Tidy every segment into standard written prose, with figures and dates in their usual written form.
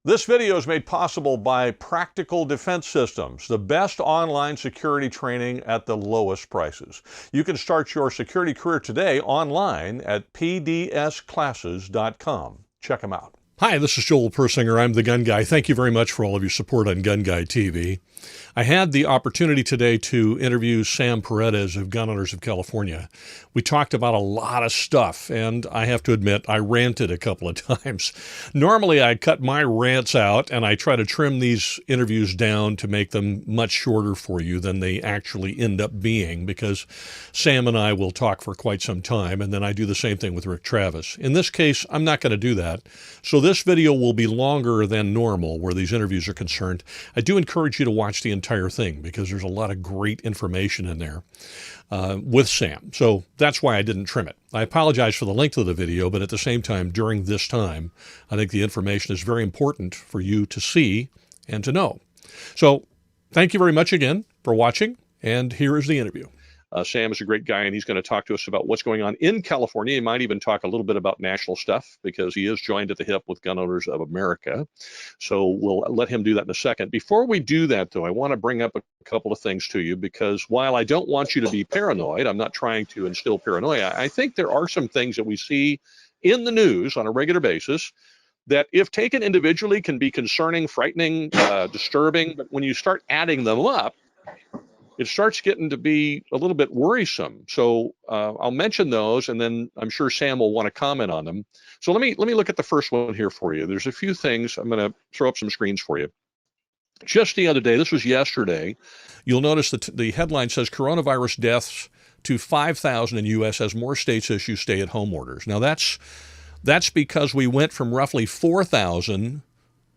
This video is made possible by Practical Defense Systems, the best online security training at the lowest prices. You can start your security career today online at pdsclasses.com. Check them out. Hi, this is Joel Persinger. I'm the Gun Guy. Thank you very much for all of your support on GunGuyTV. I had the opportunity today to interview Sam Paredes of Gun Owners of California. We talked about a lot of stuff, and I have to admit, I ranted a couple of times. Normally, I cut my rants out, and I try to trim these interviews down to make them much shorter for you than they actually end up being, because Sam and I will talk for quite some time, and then I do the same thing with Rick Travis. In this case, I'm not going to do that, so this video will be longer than normal where these interviews are concerned. I do encourage you to watch the entire thing because there's a lot of great information in there with Sam. So that's why I didn't trim it. I apologize for the length of the video, but at the same time, during this time, I think the information is very important for you to see and to know. So thank you very much again for watching, and here is the interview. Sam is a great guy, and he's going to talk to us about what's going on in California. He might even talk a little bit about national stuff because he is joined at the hip with Gun Owners of America. So we'll let him do that in a second. Before we do that, though, I want to bring up a couple of things to you because while I don't want you to be paranoid, I'm not trying to instill paranoia. I think there are some things that we see in the news on a regular basis that if taken individually can be concerning, frightening, disturbing, but when you start adding them up, it starts getting to be a little bit worrisome. So I'll mention those, and then I'm sure Sam will want to comment on them. So let me look at the first one here for you. There's a few things. I'm going to throw up some screens for you. Just the other day, this was yesterday, you'll notice that the headline says coronavirus deaths to 5,000 in U.S. as more states issue stay-at-home orders. Now that's because we went from roughly 4,000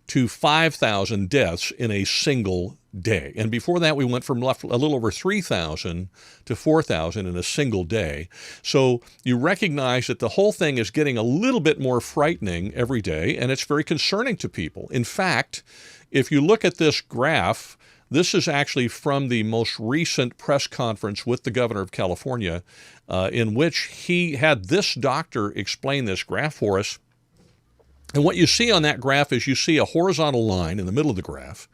to 5,000 deaths in a single day. And before that, we went from a little over 3,000 to 4,000 in a single day. So you recognize that the whole thing is getting a little bit more frightening every day, and it's very concerning to people. In fact, if you look at this graph, this is actually from the most recent press conference with the governor of California, in which he had this doctor explain this graph for us. And what you see on that graph is you see a horizontal line in the middle of the graph,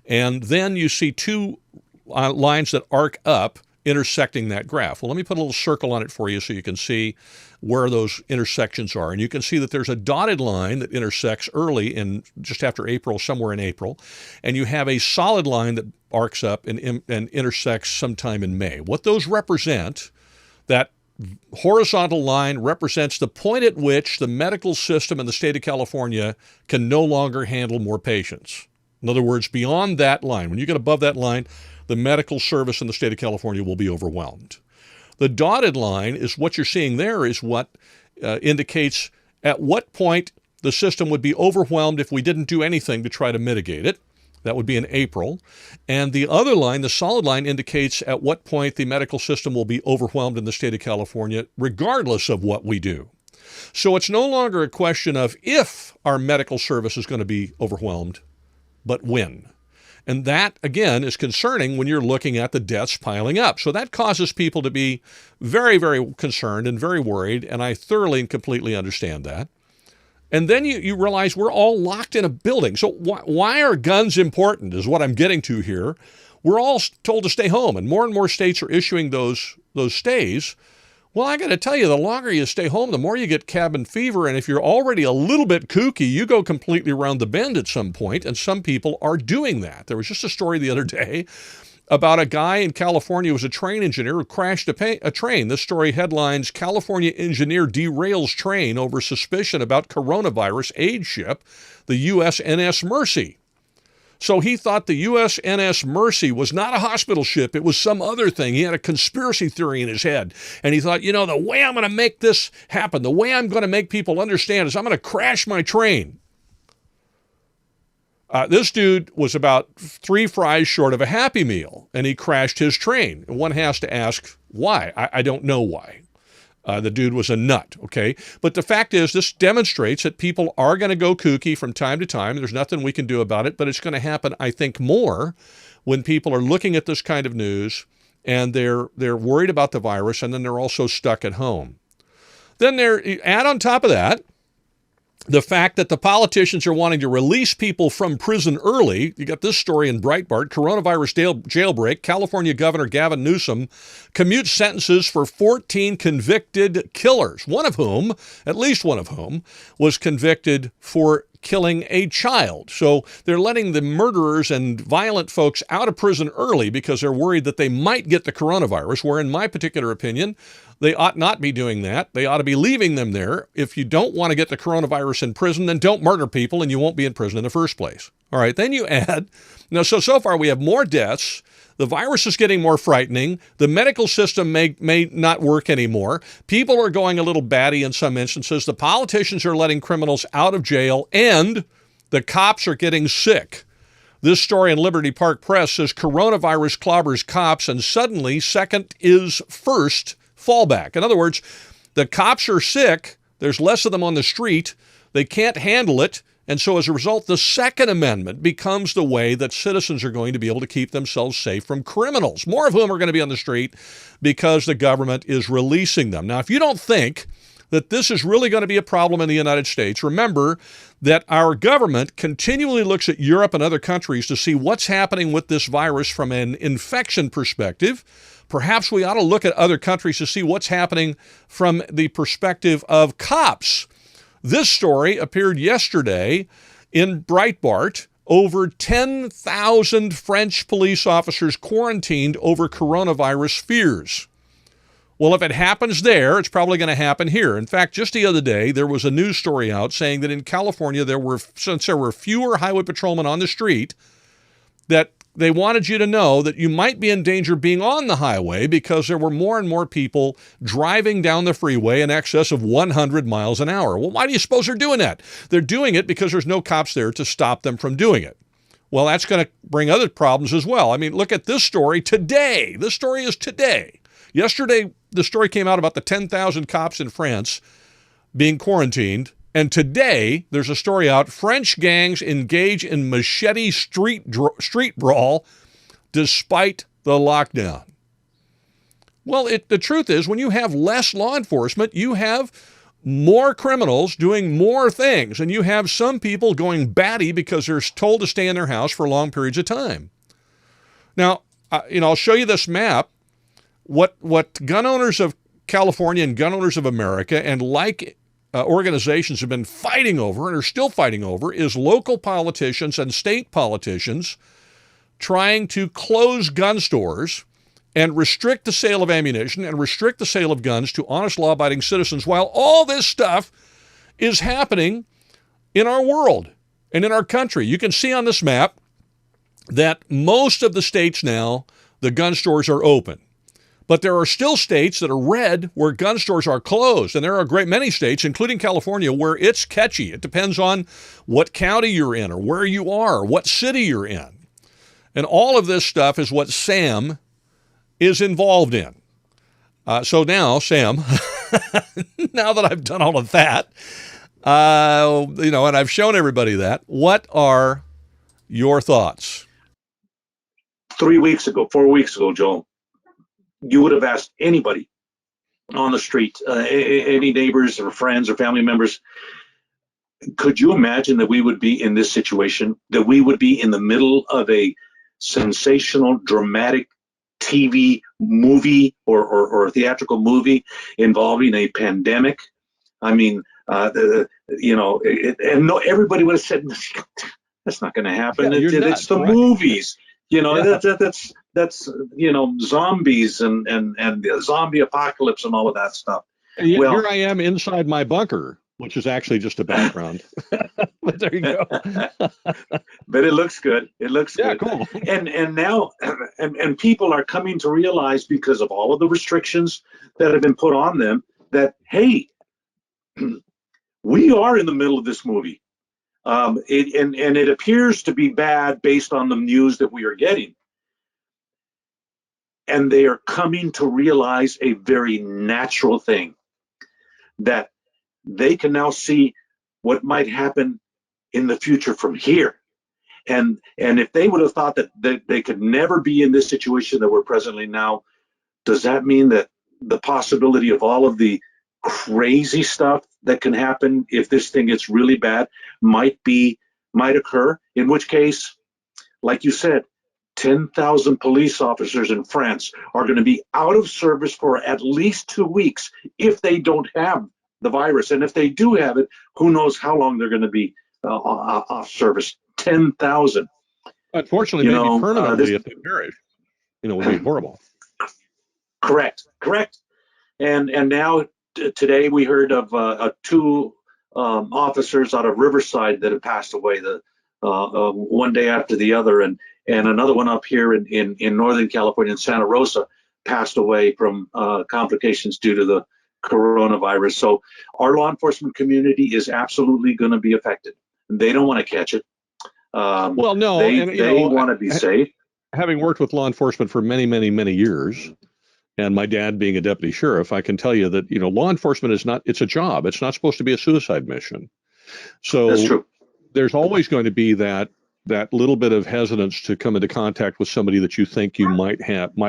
and then you see two lines that arc up intersecting that graph. Well, let me put a little circle on it for you so you can see where those intersections are. And you can see that there's a dotted line that intersects early in just after April, somewhere in April, and you have a solid line that arcs up and intersects sometime in May. What those represent, that horizontal line represents the point at which the medical system in the state of California can no longer handle more patients. In other words, beyond that line, when you get above that line, the medical service in the state of California will be overwhelmed. The dotted line is what you're seeing there is what indicates at what point the system would be overwhelmed if we didn't do anything to try to mitigate it. That would be in April. And the other line, the solid line, indicates at what point the medical system will be overwhelmed in the state of California, regardless of what we do. So it's no longer a question of if our medical service is going to be overwhelmed, but when. And that, again, is concerning when you're looking at the deaths piling up. So that causes people to be very, very concerned and very worried, and I thoroughly and completely understand that. And then you realize we're all locked in a building. So why are guns important is what I'm getting to here. We're all told to stay home, and more states are issuing those stays. Well, I got to tell you, the longer you stay home, the more you get cabin fever. And if you're already a little bit kooky, you go completely around the bend at some point, and some people are doing that. There was just a story the other day about a guy in California who was a train engineer who crashed a train. This story headlines, California engineer derails train over suspicion about coronavirus aid ship, the USNS Mercy. So he thought the USNS Mercy was not a hospital ship. It was some other thing. He had a conspiracy theory in his head. And he thought, the way I'm going to make this happen, the way I'm going to make people understand is I'm going to crash my train. This dude was about 3 fries short of a Happy Meal, and he crashed his train. And one has to ask why. I don't know why. The dude was a nut, okay? But the fact is, this demonstrates that people are going to go kooky from time to time. There's nothing we can do about it, but it's going to happen, I think, more when people are looking at this kind of news and they're worried about the virus, and then they're also stuck at home. Then add on top of that The fact that the politicians are wanting to release people from prison early. You got this story in Breitbart, coronavirus jailbreak. California Governor Gavin Newsom commutes sentences for 14 convicted killers, at least one of whom, was convicted for killing a child. So they're letting the murderers and violent folks out of prison early because they're worried that they might get the coronavirus, where in my particular opinion, they ought not be doing that. They ought to be leaving them there. If you don't want to get the coronavirus in prison, then don't murder people and you won't be in prison in the first place. All right, then you add, so far we have more deaths. The virus is getting more frightening. The medical system may not work anymore. People are going a little batty in some instances. The politicians are letting criminals out of jail, and the cops are getting sick. This story in Liberty Park Press says coronavirus clobbers cops, and suddenly second is first fallback. In other words, the cops are sick. There's less of them on the street. They can't handle it. And so as a result, the Second Amendment becomes the way that citizens are going to be able to keep themselves safe from criminals, more of whom are going to be on the street because the government is releasing them. Now, if you don't think that this is really going to be a problem in the United States, remember that our government continually looks at Europe and other countries to see what's happening with this virus from an infection perspective. Perhaps we ought to look at other countries to see what's happening from the perspective of cops. This story appeared yesterday in Breitbart. Over 10,000 French police officers quarantined over coronavirus fears. Well, if it happens there, it's probably going to happen here. In fact, just the other day, there was a news story out saying that in California, since there were fewer highway patrolmen on the street, that they wanted you to know that you might be in danger being on the highway because there were more and more people driving down the freeway in excess of 100 miles an hour. Well, why do you suppose they're doing that? They're doing it because there's no cops there to stop them from doing it. Well, that's going to bring other problems as well. I mean, look at this story today. This story is today. Yesterday, the story came out about the 10,000 cops in France being quarantined. And today, there's a story out, French gangs engage in machete street brawl despite the lockdown. Well, the truth is, when you have less law enforcement, you have more criminals doing more things, and you have some people going batty because they're told to stay in their house for long periods of time. Now, I'll show you this map. What gun owners of California and gun owners of America and organizations have been fighting over and are still fighting over is local politicians and state politicians trying to close gun stores and restrict the sale of ammunition and restrict the sale of guns to honest law-abiding citizens, while all this stuff is happening in our world and in our country. You can see on this map that most of the states now, the gun stores are open. But there are still states that are red where gun stores are closed. And there are a great many states, including California, where it's catchy. It depends on what county you're in or where you are, what city you're in. And all of this stuff is what Sam is involved in. So now, Sam, now that I've done all of that, and I've shown everybody that, what are your thoughts? 4 weeks ago, Joel, you would have asked anybody on the street, any neighbors or friends or family members, could you imagine that we would be in this situation, that we would be in the middle of a sensational, dramatic TV movie or theatrical movie involving a pandemic? I mean, everybody would have said, that's not going to happen. Yeah, it's the movies. That's zombies and the zombie apocalypse and all of that stuff. Well, here I am inside my bunker, which is actually just a background. But there you go. But it looks good. It looks good. Cool. And now and people are coming to realize, because of all of the restrictions that have been put on them, that hey, we are in the middle of this movie. It appears to be bad based on the news that we are getting. And they are coming to realize a very natural thing, that they can now see what might happen in the future from here. And if they would have thought that they could never be in this situation that we're presently now, does that mean that the possibility of all of the crazy stuff that can happen if this thing gets really bad might occur, in which case, like you said, 10,000 police officers in France are going to be out of service for at least 2 weeks if they don't have the virus. And if they do have it, who knows how long they're going to be off service. 10,000. Unfortunately, maybe permanently if they perish. It would be horrible. Correct. And now today we heard of 2 officers out of Riverside that have passed away. One day after the other, and another one up here in Northern California in Santa Rosa passed away from complications due to the coronavirus. So our law enforcement community is absolutely going to be affected. They don't want to catch it. Well, no, they want to be safe. Having worked with law enforcement for many, many, many years, and my dad being a deputy sheriff, I can tell you that law enforcement it's a job. It's not supposed to be a suicide mission. So that's true. There's always going to be that little bit of hesitance to come into contact with somebody that you think you might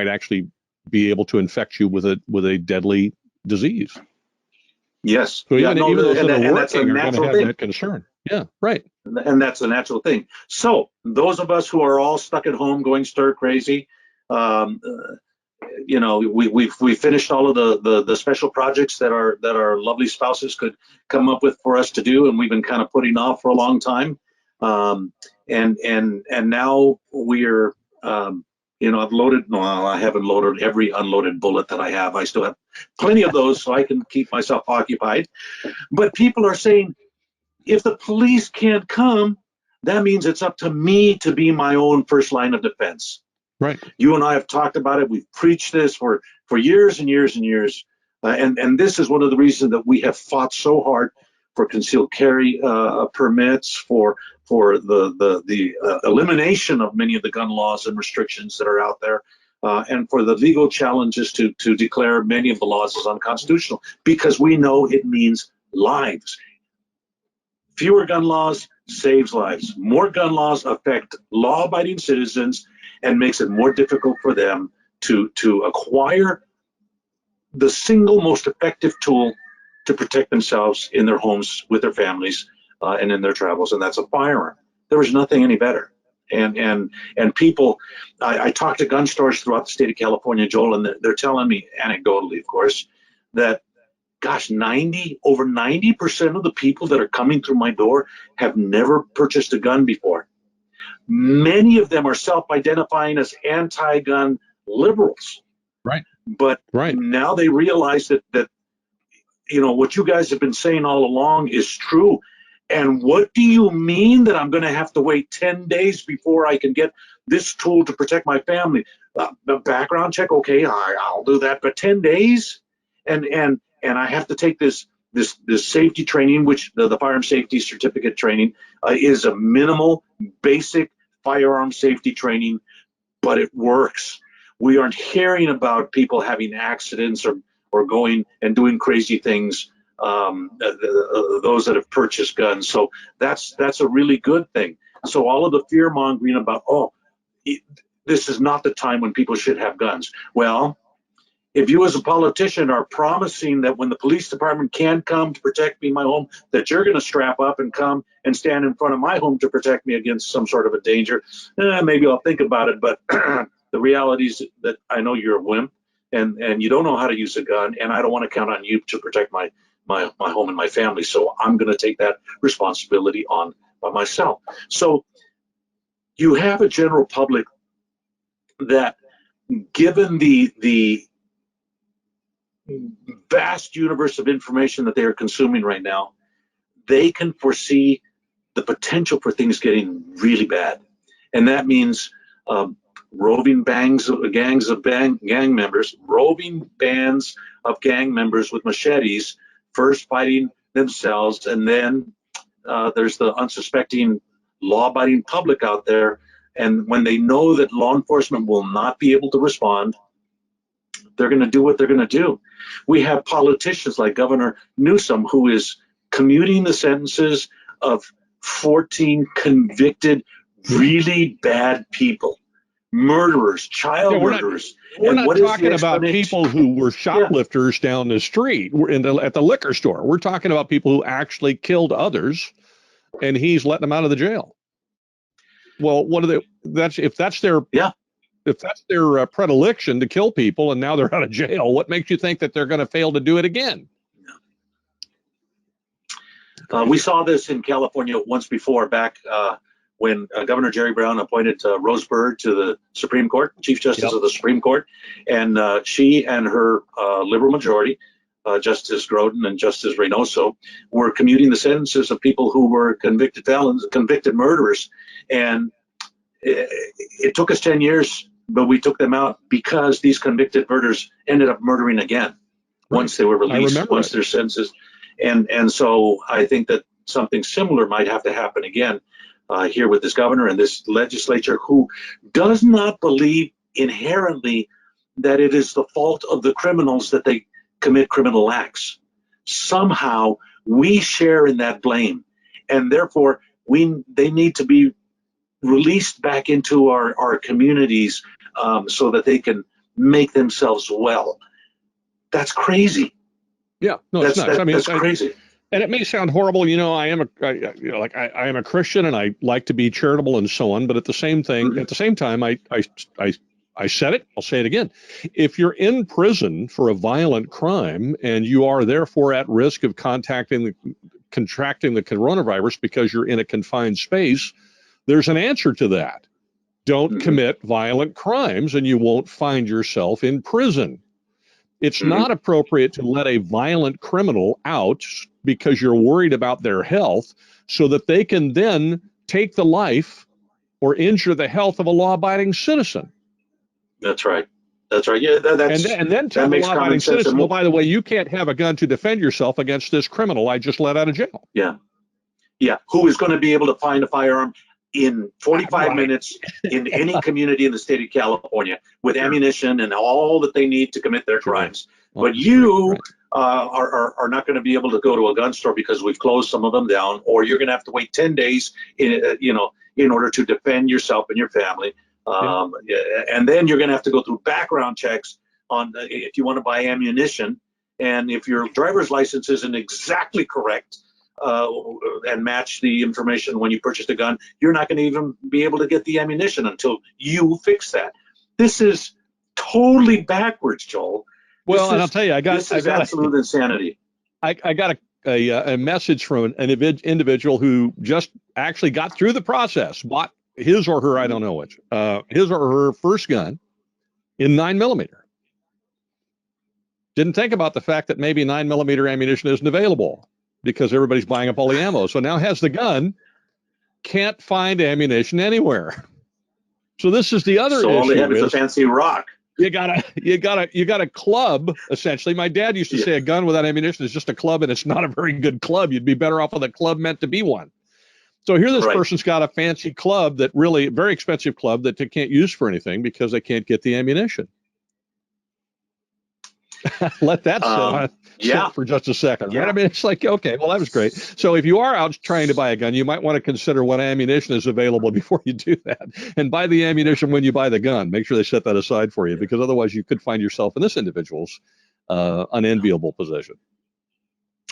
actually be able to infect you with a deadly disease. Yes. So even those that are working are going to have that concern. Yeah, right. And that's a natural thing. So those of us who are all stuck at home going stir crazy, we finished all of the special projects that our lovely spouses could come up with for us to do, and we've been kind of putting off for a long time. And now we're I've loaded. No, I haven't loaded every unloaded bullet that I have. I still have plenty of those, so I can keep myself occupied. But people are saying, if the police can't come, that means it's up to me to be my own first line of defense. Right. You and I have talked about it. We've preached this for years and years and years. And this is one of the reasons that we have fought so hard for concealed carry permits, for the elimination of many of the gun laws and restrictions that are out there, and for the legal challenges to declare many of the laws as unconstitutional, because we know it means lives. Fewer gun laws saves lives. More gun laws affect law-abiding citizens and makes it more difficult for them to acquire the single most effective tool to protect themselves in their homes, with their families, and in their travels, and that's a firearm. There was nothing any better. And people, I talk to gun stores throughout the state of California, Joel, and they're telling me, anecdotally, of course, that gosh, over 90% of the people that are coming through my door have never purchased a gun before. Many of them are self-identifying as anti-gun liberals. Right. But now they realize that what you guys have been saying all along is true. And what do you mean that I'm going to have to wait 10 days before I can get this tool to protect my family? The background check, okay, I'll do that, but 10 days? And I have to take this safety training, which the firearm safety certificate training is a minimal, basic firearm safety training, but it works. We aren't hearing about people having accidents or going and doing crazy things, those that have purchased guns. So that's a really good thing. So all of the fear mongering about, this is not the time when people should have guns. Well, if you as a politician are promising that when the police department can come to protect me in my home, that you're going to strap up and come and stand in front of my home to protect me against some sort of a danger, maybe I'll think about it. But the reality is that I know you're a wimp and you don't know how to use a gun, and I don't want to count on you to protect my home and my family. So I'm going to take that responsibility on by myself. So you have a general public that, given the vast universe of information that they are consuming right now, they can foresee the potential for things getting really bad. And that means roving gangs of gang members with machetes, first fighting themselves, and then there's the unsuspecting law-abiding public out there. And when they know that law enforcement will not be able to respond, they're going to do what they're going to do. We have politicians like Governor Newsom, who is commuting the sentences of 14 convicted, really bad people murderers, child Yeah, murderers. we're And not what is the talking about explanation? people who were shoplifters down the street at the liquor store. We're talking about people who actually killed others, and he's letting them out of the jail. Well, what are they? If that's their predilection to kill people, and now they're out of jail, what makes you think that they're going to fail to do it again? We saw this in California once before, back when Governor Jerry Brown appointed Rose Byrd to the Supreme Court, Chief Justice of the Supreme Court, and she and her liberal majority, Justice Grodin and Justice Reynoso, were commuting the sentences of people who were convicted felons, convicted murderers. And it took us 10 years, but we took them out because these convicted murderers ended up murdering again once they were released, once their sentences. And so I think that something similar might have to happen again here with this governor and this legislature, who does not believe inherently that it is the fault of the criminals that they commit criminal acts. Somehow we share in that blame, and therefore they need to be released back into our communities so that they can make themselves well. That's crazy. Yeah, no, it's nuts. That's crazy. And it may sound horrible, I am a Christian, and I like to be charitable and so on. But at the same time, I said it. I'll say it again. If you're in prison for a violent crime and you are therefore at risk of contracting the coronavirus because you're in a confined space, there's an answer to that. Don't commit violent crimes, and you won't find yourself in prison. It's not appropriate to let a violent criminal out because you're worried about their health, so that they can then take the life or injure the health of a law-abiding citizen. That's right. That's right. Yeah, and then tell the law-abiding citizen, well, by the way, you can't have a gun to defend yourself against this criminal I just let out of jail. Yeah. Yeah. Who is going to be able to find a firearm in 45 minutes in any community in the state of California with ammunition and all that they need to commit their crimes. But you are not going to be able to go to a gun store because we've closed some of them down, or you're going to have to wait 10 days in order to defend yourself and your family. And then you're going to have to go through background checks on if you want to buy ammunition. And if your driver's license isn't exactly correct, and match the information when you purchased a gun, you're not going to even be able to get the ammunition until you fix that. This is totally backwards, Joel. Well, and I'll tell you, I got absolute insanity. I got a message from an individual who just actually got through the process, bought his or her, I don't know which, his or her first gun in 9mm. Didn't think about the fact that maybe 9mm ammunition isn't available, because everybody's buying up all the ammo. So now has the gun, can't find ammunition anywhere. So this is the other issue. So all they have is a fancy rock. You got a club, essentially. My dad used to say a gun without ammunition is just a club, and it's not a very good club. You'd be better off with a club meant to be one. So here this person's got a fancy club, that really very expensive club that they can't use for anything because they can't get the ammunition. Let that sit for just a second. Right? I mean, it's like, okay, well, that was great. So if you are out trying to buy a gun, you might want to consider what ammunition is available before you do that. And buy the ammunition when you buy the gun. Make sure they set that aside for you, because otherwise you could find yourself in this individual's unenviable position.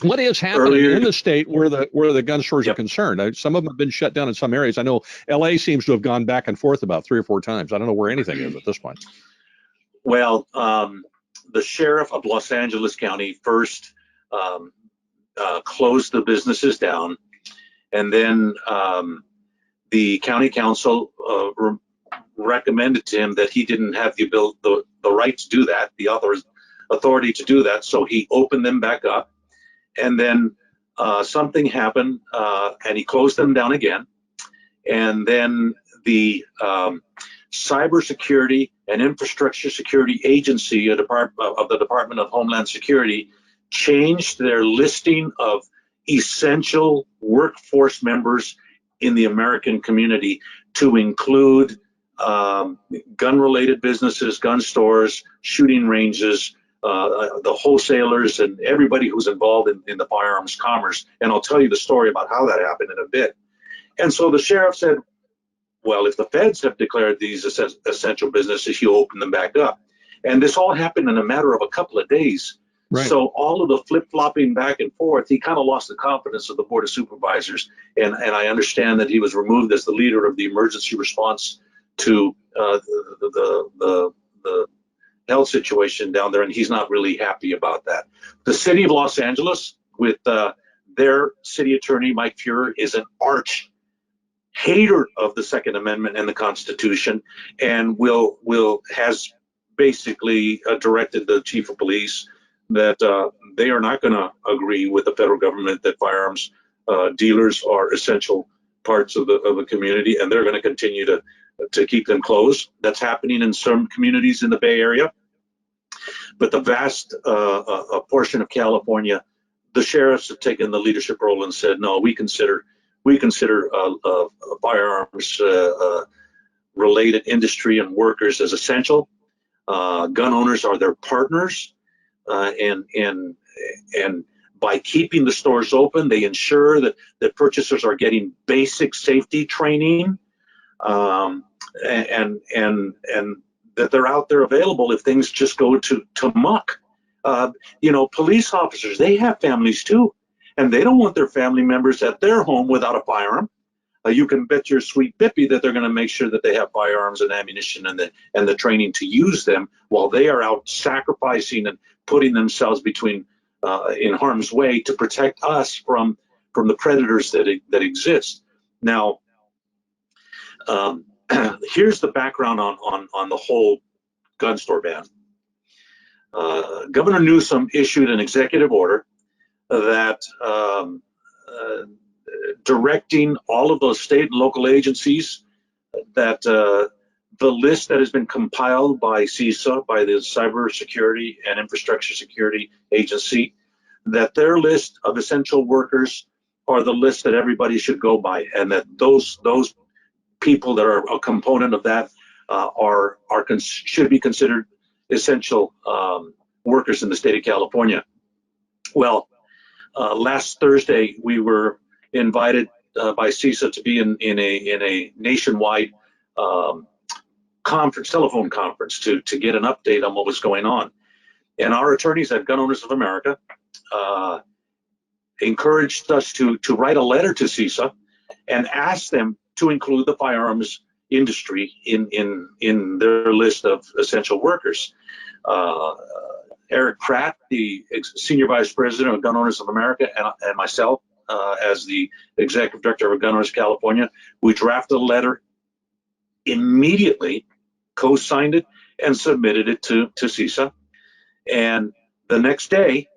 What is happening in the state where the gun stores are concerned? Some of them have been shut down in some areas. I know LA seems to have gone back and forth about 3 or 4 times. I don't know where anything is at this point. Well, the sheriff of Los Angeles County first closed the businesses down, and then the county council recommended to him that he didn't have the right to do that, the authority to do that, so he opened them back up. And then something happened, and he closed them down again. And then the Cybersecurity and Infrastructure Security Agency, of the Department of Homeland Security, changed their listing of essential workforce members in the American community to include gun-related businesses, gun stores, shooting ranges, the wholesalers, and everybody who's involved in the firearms commerce. And I'll tell you the story about how that happened in a bit. And so the sheriff said, Well, if the feds have declared these essential businesses, you open them back up. And this all happened in a matter of a couple of days. Right. So all of the flip-flopping back and forth, he kind of lost the confidence of the Board of Supervisors. And I understand that he was removed as the leader of the emergency response to the health situation down there, and he's not really happy about that. The city of Los Angeles, with their city attorney, Mike Fuhrer, is an arch hater of the Second Amendment and the Constitution, and has basically directed the chief of police that they are not going to agree with the federal government that firearms dealers are essential parts of the community, and they're going to continue to keep them closed. That's happening in some communities in the Bay Area, but the vast portion of California, the sheriffs have taken the leadership role and said, no, we consider firearms related industry and workers as essential. Gun owners are their partners, and by keeping the stores open, they ensure that purchasers are getting basic safety training, and that they're out there available if things just go to muck. Police officers, they have families too, and they don't want their family members at their home without a firearm. You can bet your sweet bippy that they're going to make sure that they have firearms and ammunition and the training to use them while they are out sacrificing and putting themselves between in harm's way to protect us from the predators that exist. Now, here's the background on the whole gun store ban. Governor Newsom issued an executive order that directing all of those state and local agencies that the list that has been compiled by CISA, by the Cybersecurity and Infrastructure Security Agency, that their list of essential workers are the list that everybody should go by, and that those people that are a component of that should be considered essential workers in the state of California. Well, last Thursday we were invited by CISA to be in a nationwide telephone conference to get an update on what was going on. And our attorneys at Gun Owners of America encouraged us to write a letter to CISA and ask them to include the firearms industry in their list of essential workers. Eric Pratt, the Senior Vice President of Gun Owners of America, and myself, as the Executive Director of Gun Owners California, we drafted a letter immediately, co-signed it, and submitted it to CISA. And the next day,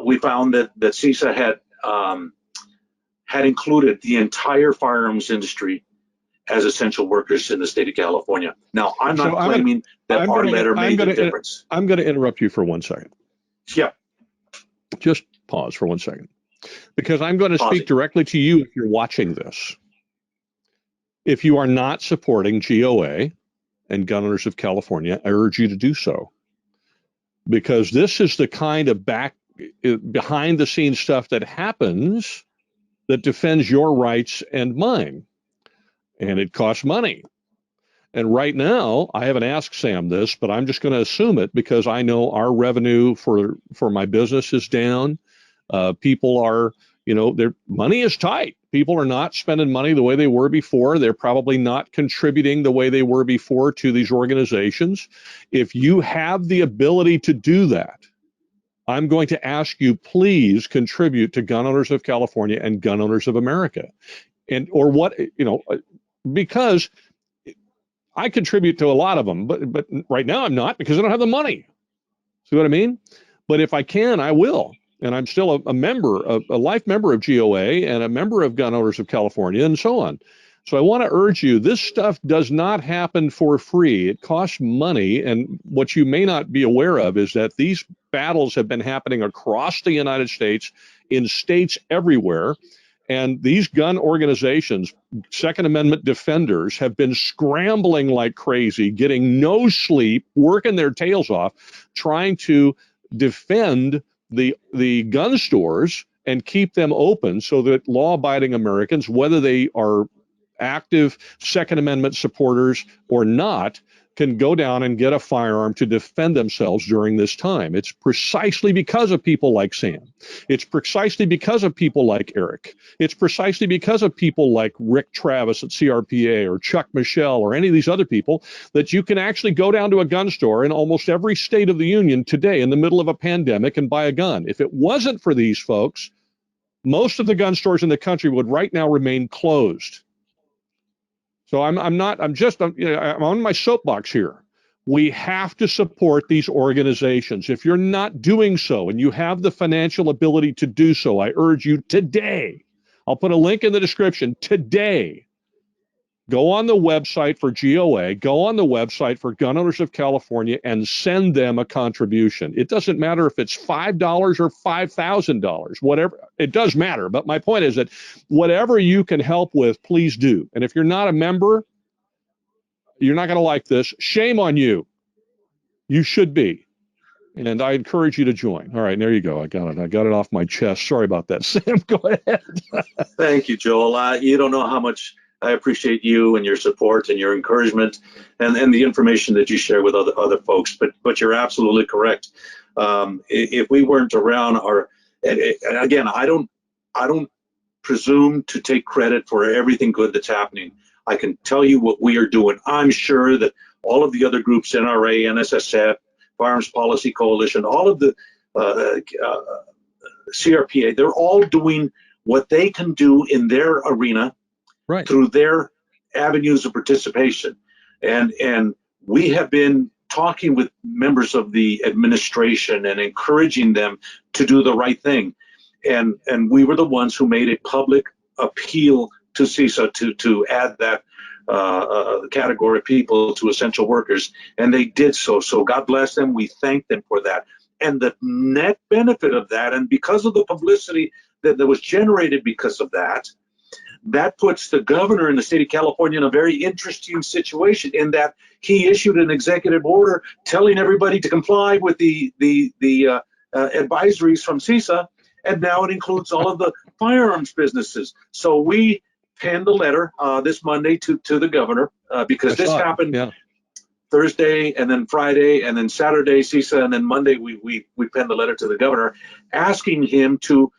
we found that CISA had included the entire firearms industry as essential workers in the state of California. Now, I'm not claiming that our letter made the difference. I'm going to interrupt you for 1 second. Yeah. Just pause for 1 second, because I'm going to speak directly to you if you're watching this. If you are not supporting GOA and Gun Owners of California, I urge you to do so, because this is the kind of behind the scenes stuff that happens that defends your rights and mine. And it costs money. And right now, I haven't asked Sam this, but I'm just going to assume it because I know our revenue for my business is down. People are, their money is tight. People are not spending money the way they were before. They're probably not contributing the way they were before to these organizations. If you have the ability to do that, I'm going to ask you, please contribute to Gun Owners of California and Gun Owners of America. Because I contribute to a lot of them, but right now I'm not, because I don't have the money. See what I mean? But if I can, I will. And I'm still a member, a life member of GOA and a member of Gun Owners of California and so on. So I want to urge you, this stuff does not happen for free. It costs money. And what you may not be aware of is that these battles have been happening across the United States, in states everywhere. And these gun organizations, Second Amendment defenders, have been scrambling like crazy, getting no sleep, working their tails off, trying to defend the gun stores and keep them open so that law-abiding Americans, whether they are active Second Amendment supporters or not, can go down and get a firearm to defend themselves during this time. It's precisely because of people like Sam. It's precisely because of people like Eric. It's precisely because of people like Rick Travis at CRPA or Chuck Michelle or any of these other people that you can actually go down to a gun store in almost every state of the union today in the middle of a pandemic and buy a gun. If it wasn't for these folks, most of the gun stores in the country would right now remain closed. So I'm on my soapbox here. We have to support these organizations. If you're not doing so and you have the financial ability to do so, I urge you today, I'll put a link in the description today. Go on the website for GOA, go on the website for Gun Owners of California and send them a contribution. It doesn't matter if it's $5 or $5,000, whatever. It does matter. But my point is that whatever you can help with, please do. And if you're not a member, you're not going to like this. Shame on you. You should be. And I encourage you to join. All right, there you go. I got it. I got it off my chest. Sorry about that. Sam, go ahead. Thank you, Joel. You don't know how much I appreciate you and your support and your encouragement and the information that you share with other folks. But you're absolutely correct. If we weren't around, and again, I don't presume to take credit for everything good that's happening. I can tell you what we are doing. I'm sure that all of the other groups, NRA, NSSF, Firearms Policy Coalition, all of the CRPA, they're all doing what they can do in their arena. Right. Through their avenues of participation. And we have been talking with members of the administration and encouraging them to do the right thing. And we were the ones who made a public appeal to CISA to add that category of people to essential workers. And they did so. So God bless them. We thank them for that. And the net benefit of that, and because of the publicity that was generated because of that, that puts the governor in the state of California in a very interesting situation in that he issued an executive order telling everybody to comply with the advisories from CISA, and now it includes all of the firearms businesses. So we penned a letter this Monday to the governor because this happened Thursday and then Friday and then Saturday CISA, and then Monday we penned a letter to the governor asking him to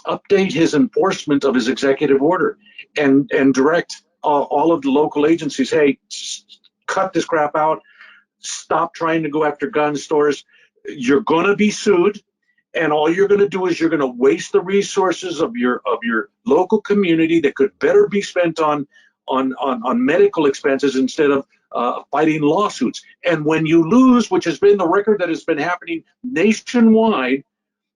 update his enforcement of his executive order and direct all of the local agencies, hey, cut this crap out, stop trying to go after gun stores. You're going to be sued, and all you're going to do is you're going to waste the resources of your local community that could better be spent on medical expenses instead of fighting lawsuits. And when you lose, which has been the record that has been happening nationwide,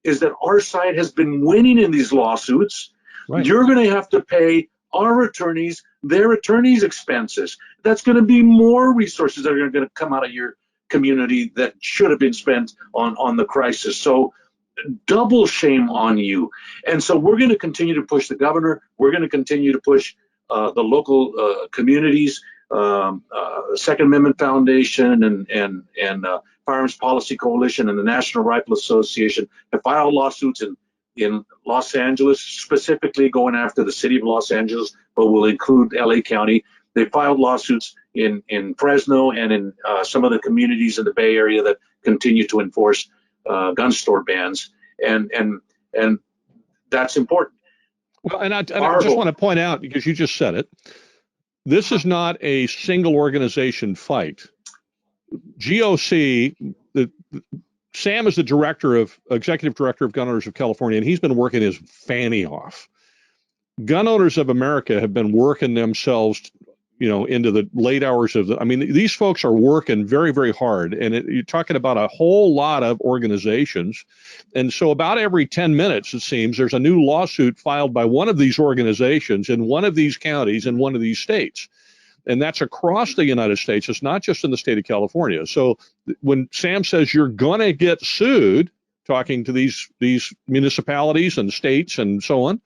is that our side has been winning in these lawsuits. Right. You're going to have to pay our attorneys their attorneys' expenses. That's going to be more resources that are going to come out of your community that should have been spent on the crisis. So double shame on you. And so we're going to continue to push the governor. We're going to continue to push the local communities, Second Amendment Foundation and Firearms Policy Coalition and the National Rifle Association to file lawsuits in Los Angeles, specifically going after the city of Los Angeles, but will include LA County. They filed lawsuits in Fresno and in some of the communities in the Bay Area that continue to enforce gun store bans, and that's important. Well, and I just want to point out, because you just said it, this is not a single organization fight. GOC, Sam is the executive director of Gun Owners of California, and he's been working his fanny off. Gun Owners of America have been working themselves, into the late hours of these folks are working very, very hard, and you're talking about a whole lot of organizations. And so about every 10 minutes, it seems, there's a new lawsuit filed by one of these organizations in one of these counties in one of these states. And that's across the United States. It's not just in the state of California. So when Sam says you're going to get sued, talking to these municipalities and states and so on,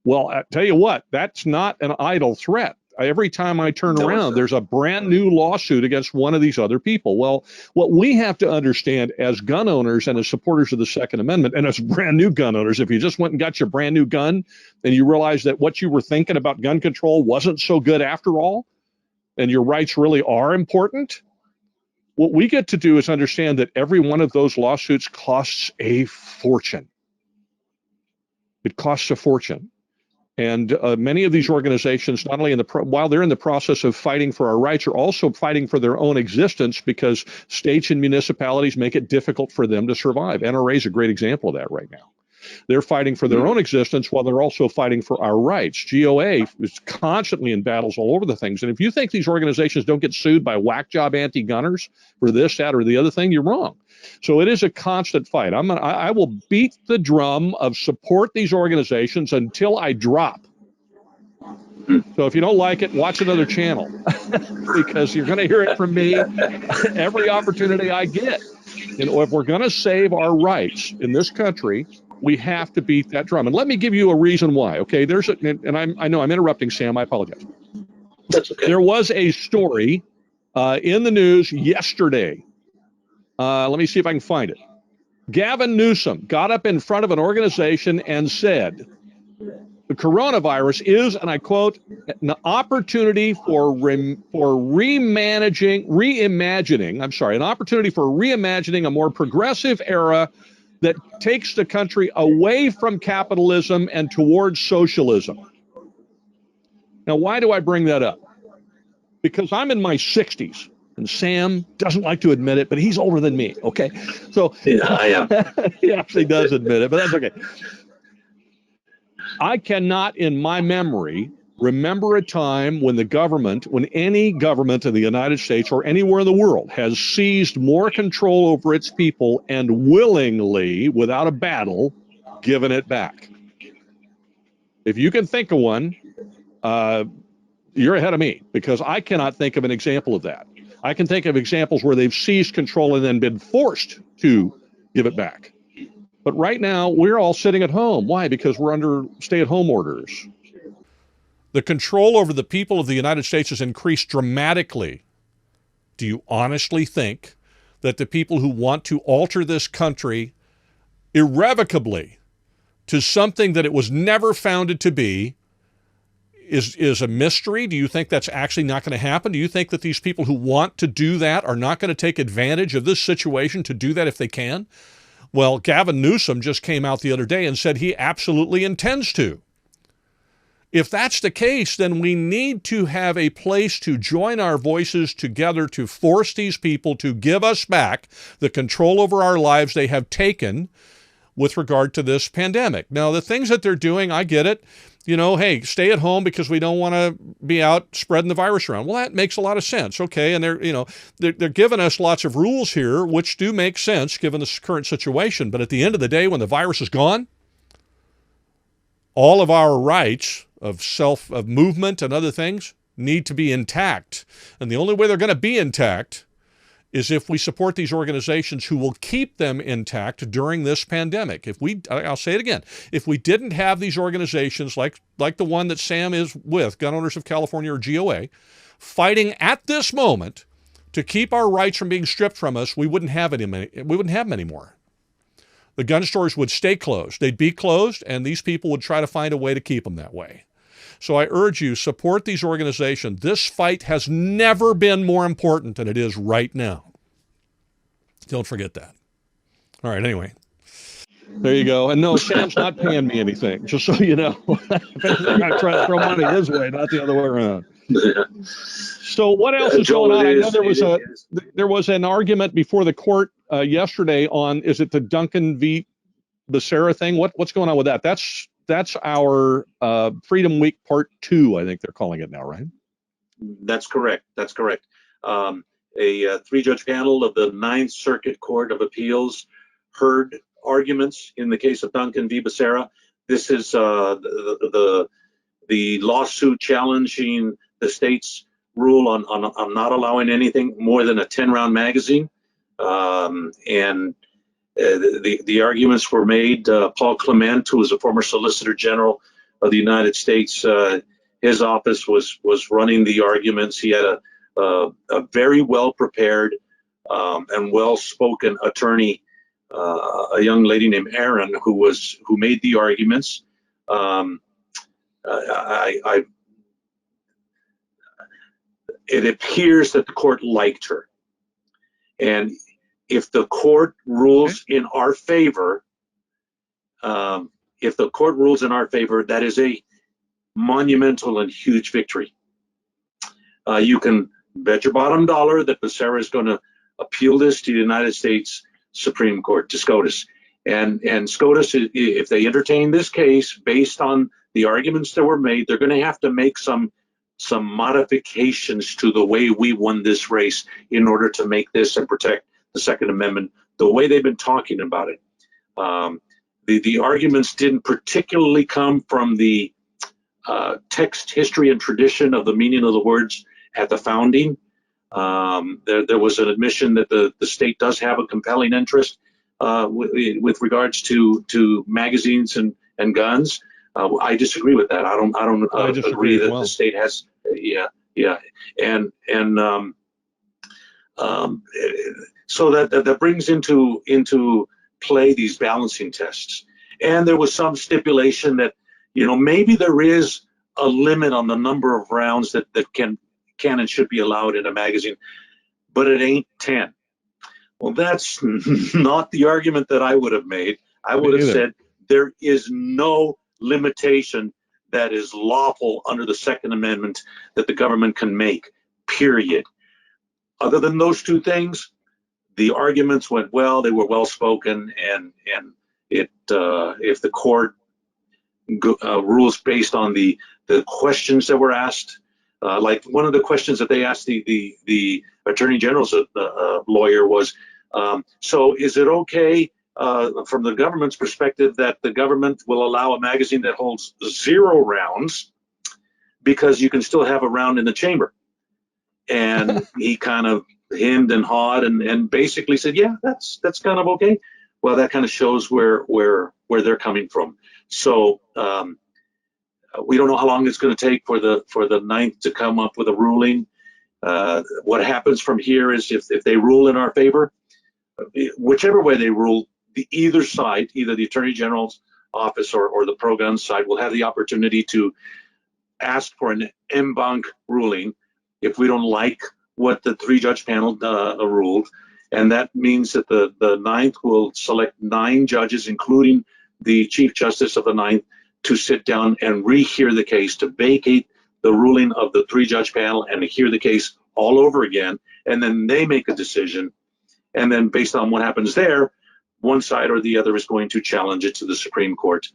well, I tell you what, that's not an idle threat. every time I turn No, around, there's a brand new lawsuit against one of these other people. Well, what we have to understand as gun owners and as supporters of the Second Amendment, and as brand new gun owners, if you just went and got your brand new gun and you realize that what you were thinking about gun control wasn't so good after all, and your rights really are important, what we get to do is understand that every one of those lawsuits costs a fortune. It costs a fortune. And many of these organizations, not only while they're in the process of fighting for our rights, are also fighting for their own existence because states and municipalities make it difficult for them to survive. NRA is a great example of that right now. They're fighting for their own existence while they're also fighting for our rights. GOA is constantly in battles all over the things. And if you think these organizations don't get sued by whack job anti-gunners for this, that, or the other thing, you're wrong. So it is a constant fight. I will beat the drum of support these organizations until I drop. So if you don't like it, watch another channel because you're going to hear it from me every opportunity I get. And if we're going to save our rights in this country, we have to beat that drum. And let me give you a reason why. Okay, I know I'm interrupting, Sam. I apologize. That's okay. There was a story in the news yesterday. Let me see if I can find it. Gavin Newsom got up in front of an organization and said, the coronavirus is, and I quote, an opportunity for reimagining a more progressive era that takes the country away from capitalism and towards socialism. Now, why do I bring that up? Because I'm in my 60s, and Sam doesn't like to admit it, but he's older than me, okay? So yeah, I am. He actually does admit it, but that's okay. I cannot, in my memory, remember a time when any government in the United States or anywhere in the world has seized more control over its people and willingly, without a battle, given it back. If you can think of one, you're ahead of me because I cannot think of an example of that. I can think of examples where they've seized control and then been forced to give it back. But right now, we're all sitting at home. Why? Because we're under stay-at-home orders. The control over the people of the United States has increased dramatically. Do you honestly think that the people who want to alter this country irrevocably to something that it was never founded to be is a mystery? Do you think that's actually not going to happen? Do you think that these people who want to do that are not going to take advantage of this situation to do that if they can? Well, Gavin Newsom just came out the other day and said he absolutely intends to. If that's the case, then we need to have a place to join our voices together to force these people to give us back the control over our lives they have taken with regard to this pandemic. Now, the things that they're doing, I get it. You know, hey, stay at home because we don't want to be out spreading the virus around. Well, that makes a lot of sense. Okay. And they're giving us lots of rules here, which do make sense given the current situation. But at the end of the day, when the virus is gone, all of our rights of movement and other things need to be intact. And the only way they're going to be intact is if we support these organizations who will keep them intact during this pandemic. I'll say it again, if we didn't have these organizations like the one that Sam is with, Gun Owners of California or GOA, fighting at this moment to keep our rights from being stripped from us, we wouldn't have them anymore. The gun stores would stay closed. They'd be closed, and these people would try to find a way to keep them that way. So I urge you, support these organizations. This fight has never been more important than it is right now. Don't forget that. All right, anyway. There you go. And no, Sam's not paying me anything, just so you know. If anything, I'm trying to throw money his way, not the other way around. So what else is going on? I know there was an argument before the court yesterday on, is it the Duncan v. Becerra thing? What's going on with that? That's our Freedom Week Part 2, I think they're calling it now, right? That's correct. That's correct. A 3-judge panel of the Ninth Circuit Court of Appeals heard arguments in the case of Duncan v. Becerra. This is the lawsuit challenging the state's rule on not allowing anything more than a 10-round magazine. And the arguments were made. Paul Clement, who was a former Solicitor General of the United States, his office was running the arguments. He had a very well prepared and well spoken attorney, a young lady named Erin, who made the arguments. It appears that the court liked her, and if the court rules in our favor, that is a monumental and huge victory. You can bet your bottom dollar that Becerra is going to appeal this to the United States Supreme Court, to SCOTUS. And SCOTUS, if they entertain this case based on the arguments that were made, they're going to have to make some modifications to the way we won this race in order to make this and protect the Second Amendment the way they've been talking about it. The arguments didn't particularly come from the text, history, and tradition of the meaning of the words at the founding. There was an admission that the state does have a compelling interest with regards to magazines and guns. I disagree with that. I don't agree that the state has. So that brings into play these balancing tests. And there was some stipulation that, maybe there is a limit on the number of rounds that can and should be allowed in a magazine, but it ain't 10. Well, that's not the argument that I would have made. I would have said there is no limitation that is lawful under the Second Amendment that the government can make, period. Other than those two things, the arguments went well, they were well spoken, and if the court rules based on the questions that were asked, like one of the questions that they asked the Attorney General's lawyer was, so is it okay from the government's perspective that the government will allow a magazine that holds 0 rounds because you can still have a round in the chamber? And he kind of hemmed and hawed and basically said, yeah, that's kind of okay. Well, that kind of shows where they're coming from. So we don't know how long it's going to take for the Ninth to come up with a ruling. What happens from here is if they rule in our favor, whichever way they rule, either side, either the Attorney General's office or the pro-gun side, will have the opportunity to ask for an en banc ruling if we don't like what the 3-judge panel ruled. And that means that the Ninth will select 9 judges, including the Chief Justice of the Ninth, to sit down and rehear the case, to vacate the ruling of the 3-judge panel and to hear the case all over again. And then they make a decision. And then based on what happens there, one side or the other is going to challenge it to the Supreme Court.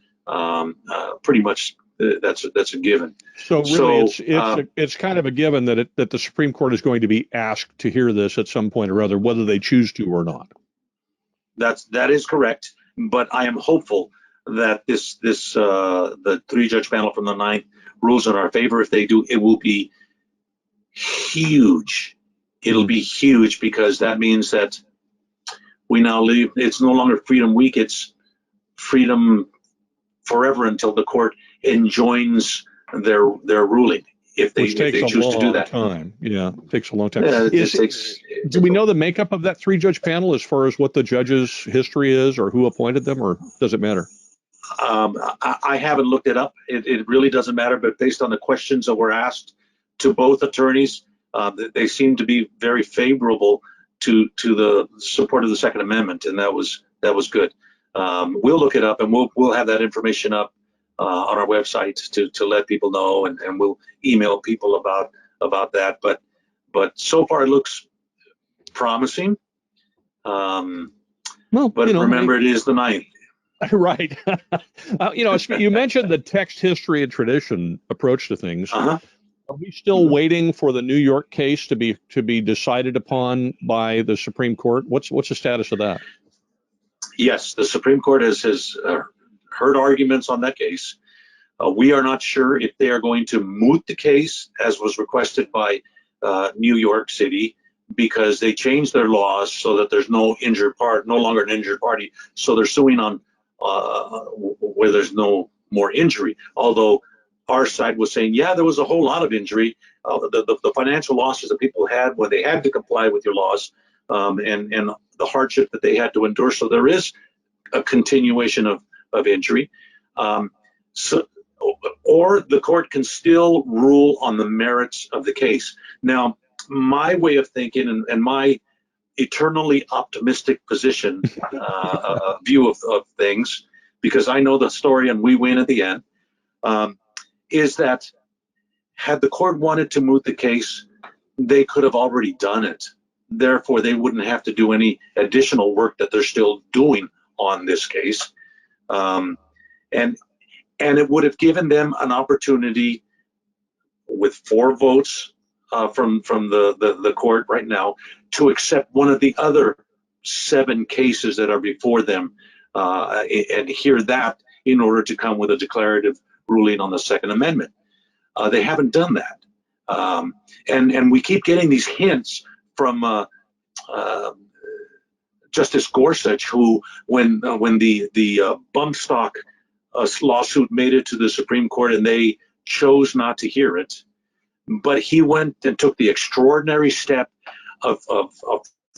Pretty much that's a given. So really, it's kind of a given that the Supreme Court is going to be asked to hear this at some point or other, whether they choose to or not. That is correct. But I am hopeful that the 3-judge panel from the Ninth rules in our favor. If they do, it will be huge. It'll be huge because that means that we now live. It's no longer Freedom Week. It's freedom forever until the court enjoins their ruling. If they choose to do that. Yeah, it takes a long time. Yeah, do we know the makeup of that 3-judge panel as far as what the judge's history is or who appointed them, or does it matter? I haven't looked it up. It really doesn't matter, but based on the questions that were asked to both attorneys, they seem to be very favorable to the support of the Second Amendment, and that was good. We'll look it up, and we'll have that information up on our website to let people know, and we'll email people about that. But so far it looks promising. Remember, it is the Ninth. Right. You mentioned the text, history, and tradition approach to things. Uh-huh. Are we still waiting for the New York case to be decided upon by the Supreme Court? What's the status of that? Yes, the Supreme Court has heard arguments on that case. We are not sure if they are going to moot the case, as was requested by New York City, because they changed their laws so that there's no longer an injured party. So they're suing on where there's no more injury. Although our side was saying, yeah, there was a whole lot of injury. The financial losses that people had when they had to comply with your laws, and the hardship that they had to endure. So there is a continuation of injury. So, or the court can still rule on the merits of the case. Now, my way of thinking and my eternally optimistic position, view of things, because I know the story and we win at the end, is that had the court wanted to move the case, they could have already done it. Therefore, they wouldn't have to do any additional work that they're still doing on this case. And it would have given them an opportunity with 4 votes from the court right now to accept one of the other 7 cases that are before them and hear that in order to come with a declarative ruling on the Second Amendment. They haven't done that. And we keep getting these hints from Justice Gorsuch, who, when the bump stock lawsuit made it to the Supreme Court and they chose not to hear it, but he went and took the extraordinary step of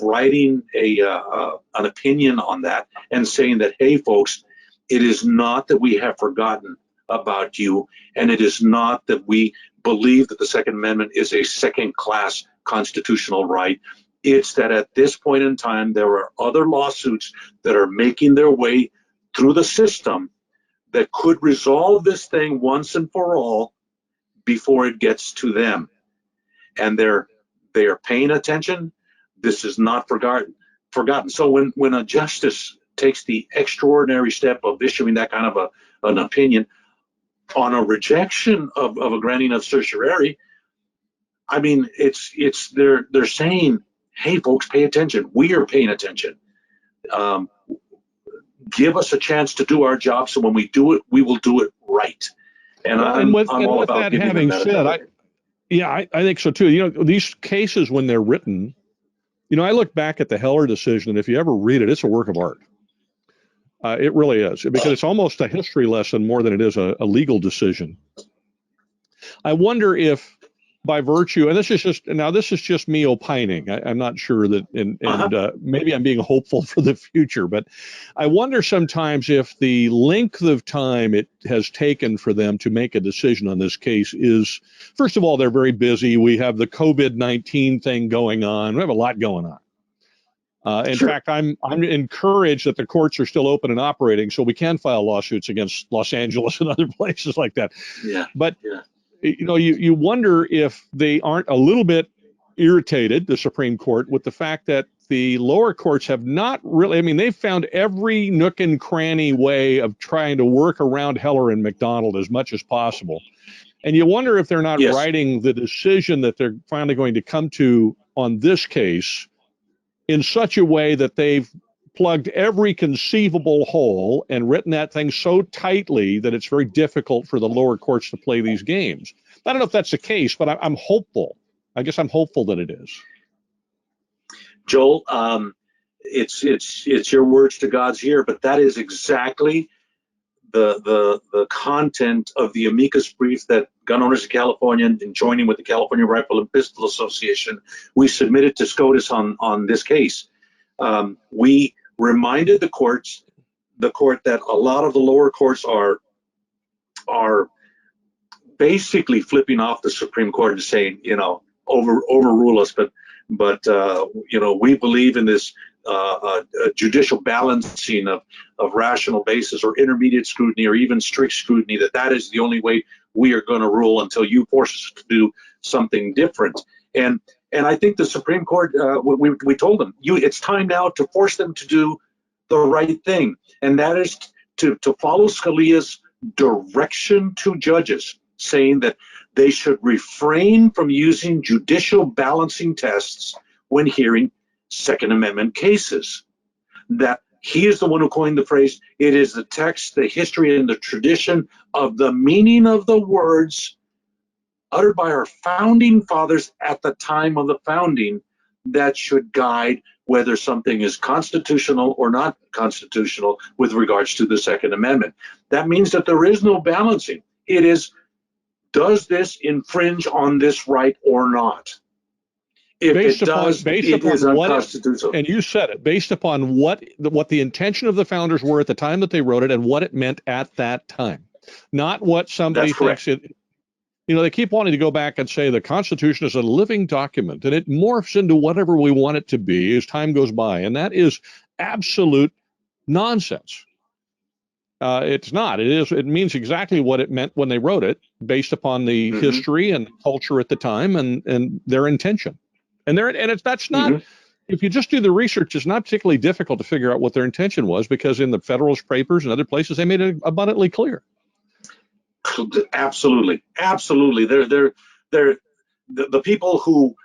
writing an opinion on that and saying that, hey, folks, it is not that we have forgotten about you, and it is not that we believe that the Second Amendment is a second-class constitutional right. It's that at this point in time, there are other lawsuits that are making their way through the system that could resolve this thing once and for all before it gets to them. And they are paying attention. This is not forgotten. So when a justice takes the extraordinary step of issuing that kind of an opinion on a rejection of a granting of certiorari, I mean, they're saying, hey, folks, pay attention. We are paying attention. Give us a chance to do our job, so when we do it, we will do it right. And I'm all about giving them that ability. I think so too. You know, these cases, when they're written, you know, I look back at the Heller decision, and if you ever read it, it's a work of art. It really is, because it's almost a history lesson more than it is a legal decision. I wonder if, by virtue, and this is just me opining. I'm not sure that, and maybe I'm being hopeful for the future, but I wonder sometimes if the length of time it has taken for them to make a decision on this case is, first of all, they're very busy. We have the COVID-19 thing going on. We have a lot going on. In fact, I'm encouraged that the courts are still open and operating, so we can file lawsuits against Los Angeles and other places like that. Yeah. But you know, you wonder if they aren't a little bit irritated, the Supreme Court, with the fact that the lower courts have not really, I mean, they've found every nook and cranny way of trying to work around Heller and McDonald as much as possible. And you wonder if they're not writing the decision that they're finally going to come to on this case in such a way that they've plugged every conceivable hole and written that thing so tightly that it's very difficult for the lower courts to play these games. I don't know if that's the case, but I'm hopeful. I guess I'm hopeful that it is. Joel, it's your words to God's ear, but that is exactly the content of the amicus brief that Gun Owners of California, and joining with the California Rifle and Pistol Association, we submitted to SCOTUS on this case. We reminded the court that a lot of the lower courts are basically flipping off the Supreme Court and saying, you know, overrule us, but you know, we believe in this judicial balancing of rational basis or intermediate scrutiny or even strict scrutiny, that is the only way we are going to rule until you force us to do something different. And I think the Supreme Court, we told them, it's time now to force them to do the right thing, and that is to follow Scalia's direction to judges, saying that they should refrain from using judicial balancing tests when hearing Second Amendment cases. That he is the one who coined the phrase, it is the text, the history, and the tradition of the meaning of the words uttered by our founding fathers at the time of the founding that should guide whether something is constitutional or not constitutional with regards to the Second Amendment. That means that there is no balancing. It is does this infringe on this right or not? If it does, it is unconstitutional. And you said it, based upon what the intention of the founders were at the time that they wrote it and what it meant at that time, not what somebody thinks it. You know, they keep wanting to go back and say the Constitution is a living document and it morphs into whatever we want it to be as time goes by. And that is absolute nonsense. It's not. It means exactly what it meant when they wrote it, based upon the history and culture at the time and their intention. That's not, if you just do the research, it's not particularly difficult to figure out what their intention was, because in the Federalist Papers and other places, they made it abundantly clear. Absolutely. They're the people who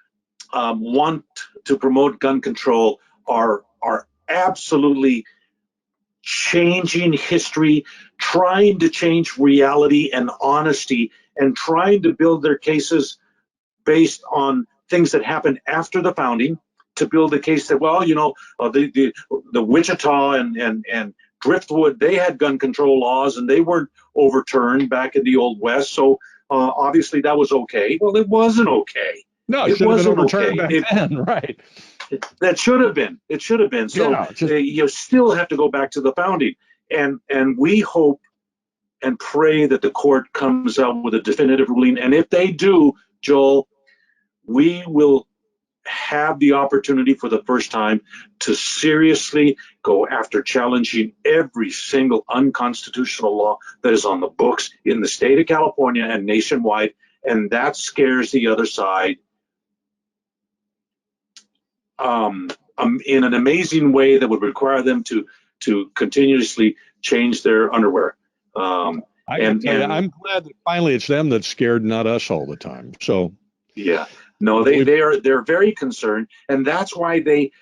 want to promote gun control are absolutely changing history, trying to change reality and honesty, and trying to build their cases based on things that happened after the founding, to build a case that, well, you know, the Wichita and Driftwood, they had gun control laws and they weren't overturned back in the Old West, so obviously that was okay. Well, it wasn't okay. No, it wasn't overturned back then, right? That should have been. It should have been. So you still have to go back to the founding, and we hope and pray that the court comes out with a definitive ruling. And if they do, Joel, we will have the opportunity for the first time to seriously go after challenging every single unconstitutional law that is on the books in the state of California and nationwide. And that scares the other side in an amazing way that would require them to continuously change their underwear. I'm glad that finally it's them that's scared, not us all the time. So yeah, no, they're very concerned, and that's why they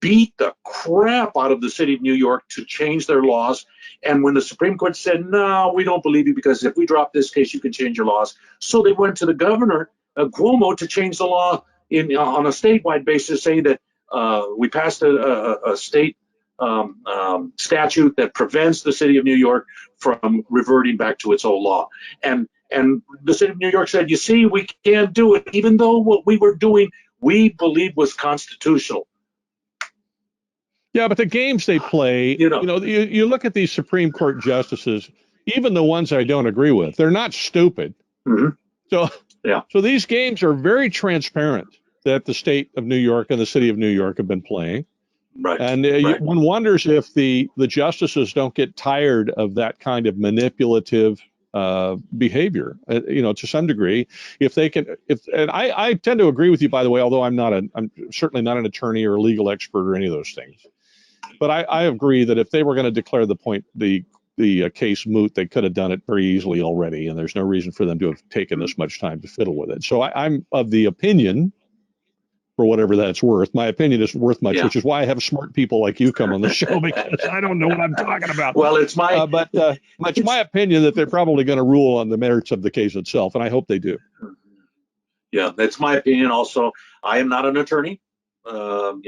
beat the crap out of the city of New York to change their laws. And when the Supreme Court said, no, we don't believe you, because if we drop this case, you can change your laws. So they went to the governor, Cuomo, to change the law on a statewide basis, saying that we passed a state statute that prevents the city of New York from reverting back to its old law. And the city of New York said, you see, we can't do it, even though what we were doing, we believe was constitutional. Yeah, but the games they play, you look at these Supreme Court justices, even the ones I don't agree with, they're not stupid. So these games are very transparent that the state of New York and the city of New York have been playing. Right. And one wonders if the justices don't get tired of that kind of manipulative behavior, to some degree. If they can, and I tend to agree with you, by the way, although I'm certainly not an attorney or a legal expert or any of those things. But I agree that if they were going to declare the case moot, they could have done it very easily already, and there's no reason for them to have taken this much time to fiddle with it. So I'm of the opinion, for whatever that's worth, my opinion isn't worth much, which is why I have smart people like you come on the show, because I don't know what I'm talking about. Well, it's my it's my opinion that they're probably going to rule on the merits of the case itself, and I hope they do. Yeah, that's my opinion also. I am not an attorney. I'm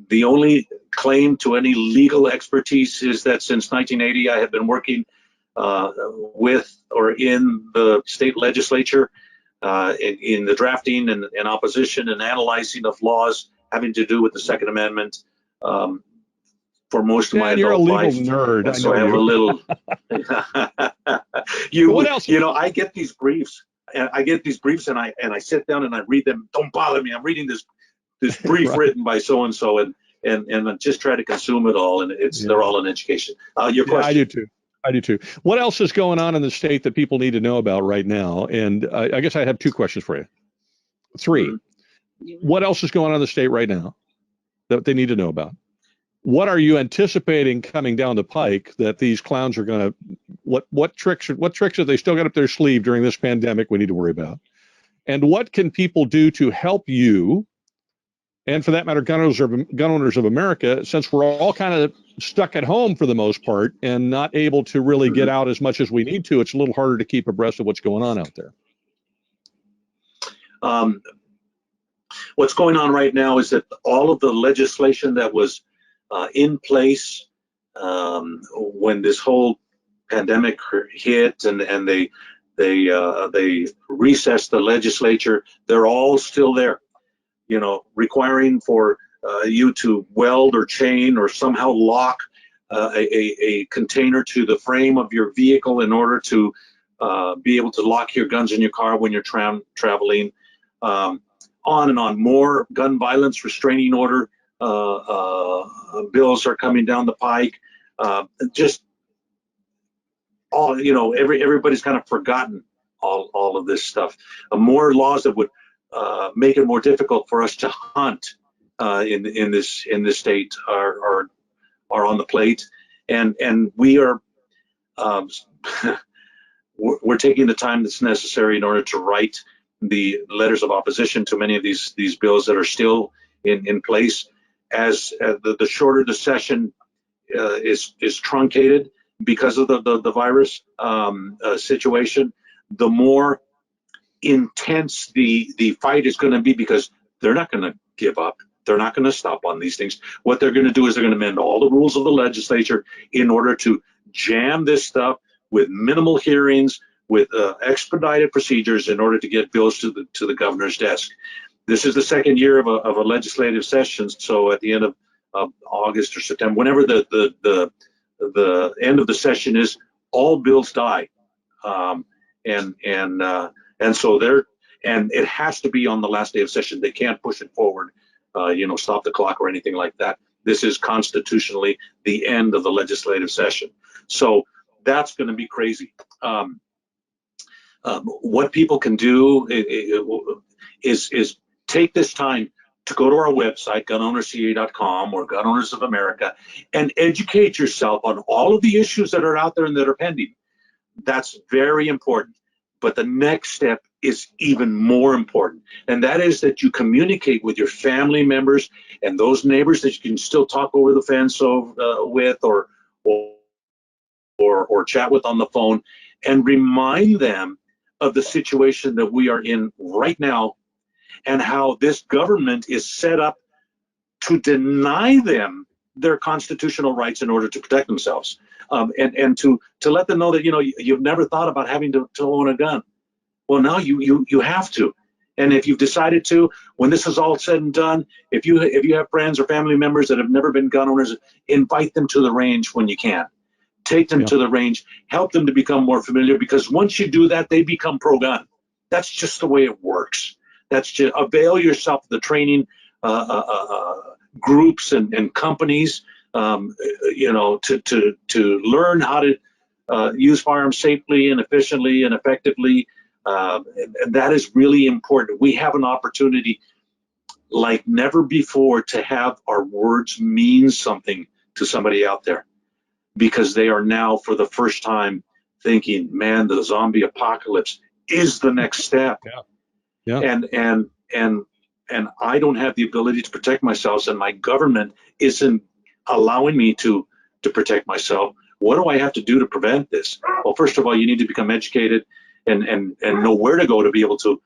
the only claim to any legal expertise is that since 1980 I have been working with or in the state legislature in the drafting and opposition and analyzing of laws having to do with the Second Amendment for most of my adult life. You're a legal nerd. So I have a little. What else? I get these briefs. And I get these briefs, and I sit down and I read them. Don't bother me. I'm reading this brief written by so and so, and I just try to consume it all. And they're all an education. Your question? I do too. What else is going on in the state that people need to know about right now? And I guess I have two questions for you. Three. What else is going on in the state right now that they need to know about? What are you anticipating coming down the pike that these clowns are going to, what tricks have they still got up their sleeve during this pandemic we need to worry about? And what can people do to help you, and for that matter, gun owners of America, since we're all kind of stuck at home for the most part and not able to really get out as much as we need to? It's a little harder to keep abreast of what's going on out there. What's going on right now is that all of the legislation that was in place when this whole pandemic hit and they recessed the legislature, they're all still there, you know, requiring for you to weld or chain or somehow lock a container to the frame of your vehicle in order to be able to lock your guns in your car when you're traveling. On and on. More gun violence restraining order bills are coming down the pike. Just all, you know, everybody's kind of forgotten all of this stuff. More laws that would make it more difficult for us to hunt in this state are on the plate, and we are we're taking the time that's necessary in order to write the letters of opposition to many of these bills that are still in place. As the shorter the session is truncated because of the virus situation, the more intense the fight is going to be, because they're not going to give up. They're not going to stop on these things. What they're going to do is they're going to amend all the rules of the legislature in order to jam this stuff with minimal hearings, with expedited procedures in order to get bills to the governor's desk. This is the second year of a legislative session, so at the end of August or September, whenever the end of the session is, all bills die, and so it has to be on the last day of session. They can't push it forward, you know, stop the clock or anything like that. This is constitutionally the end of the legislative session, so that's going to be crazy. What people can do is take this time to go to our website, gunownersca.com or Gun Owners of America, and educate yourself on all of the issues that are out there and that are pending. That's very important. But the next step is even more important, and that is that you communicate with your family members and those neighbors that you can still talk over the fence with or chat with on the phone, and remind them of the situation that we are in right now and how this government is set up to deny them their constitutional rights in order to protect themselves, and to let them know that, you know, you've never thought about having to own a gun. Well, now you have to. And if you've decided to, when this is all said and done, if you have friends or family members that have never been gun owners, invite them to the range when you can. Take them to the range, help them to become more familiar, because once you do that, they become pro-gun. That's just the way it works. That's just avail yourself of the training groups and companies, you know, to learn how to use firearms safely and efficiently and effectively. And that is really important. We have an opportunity like never before to have our words mean something to somebody out there, because they are now for the first time thinking, man, the zombie apocalypse is the next step. And I don't have the ability to protect myself, and my government isn't allowing me to protect myself. What do I have to do to prevent this? Well, first of all, you need to become educated and know where to go to be able to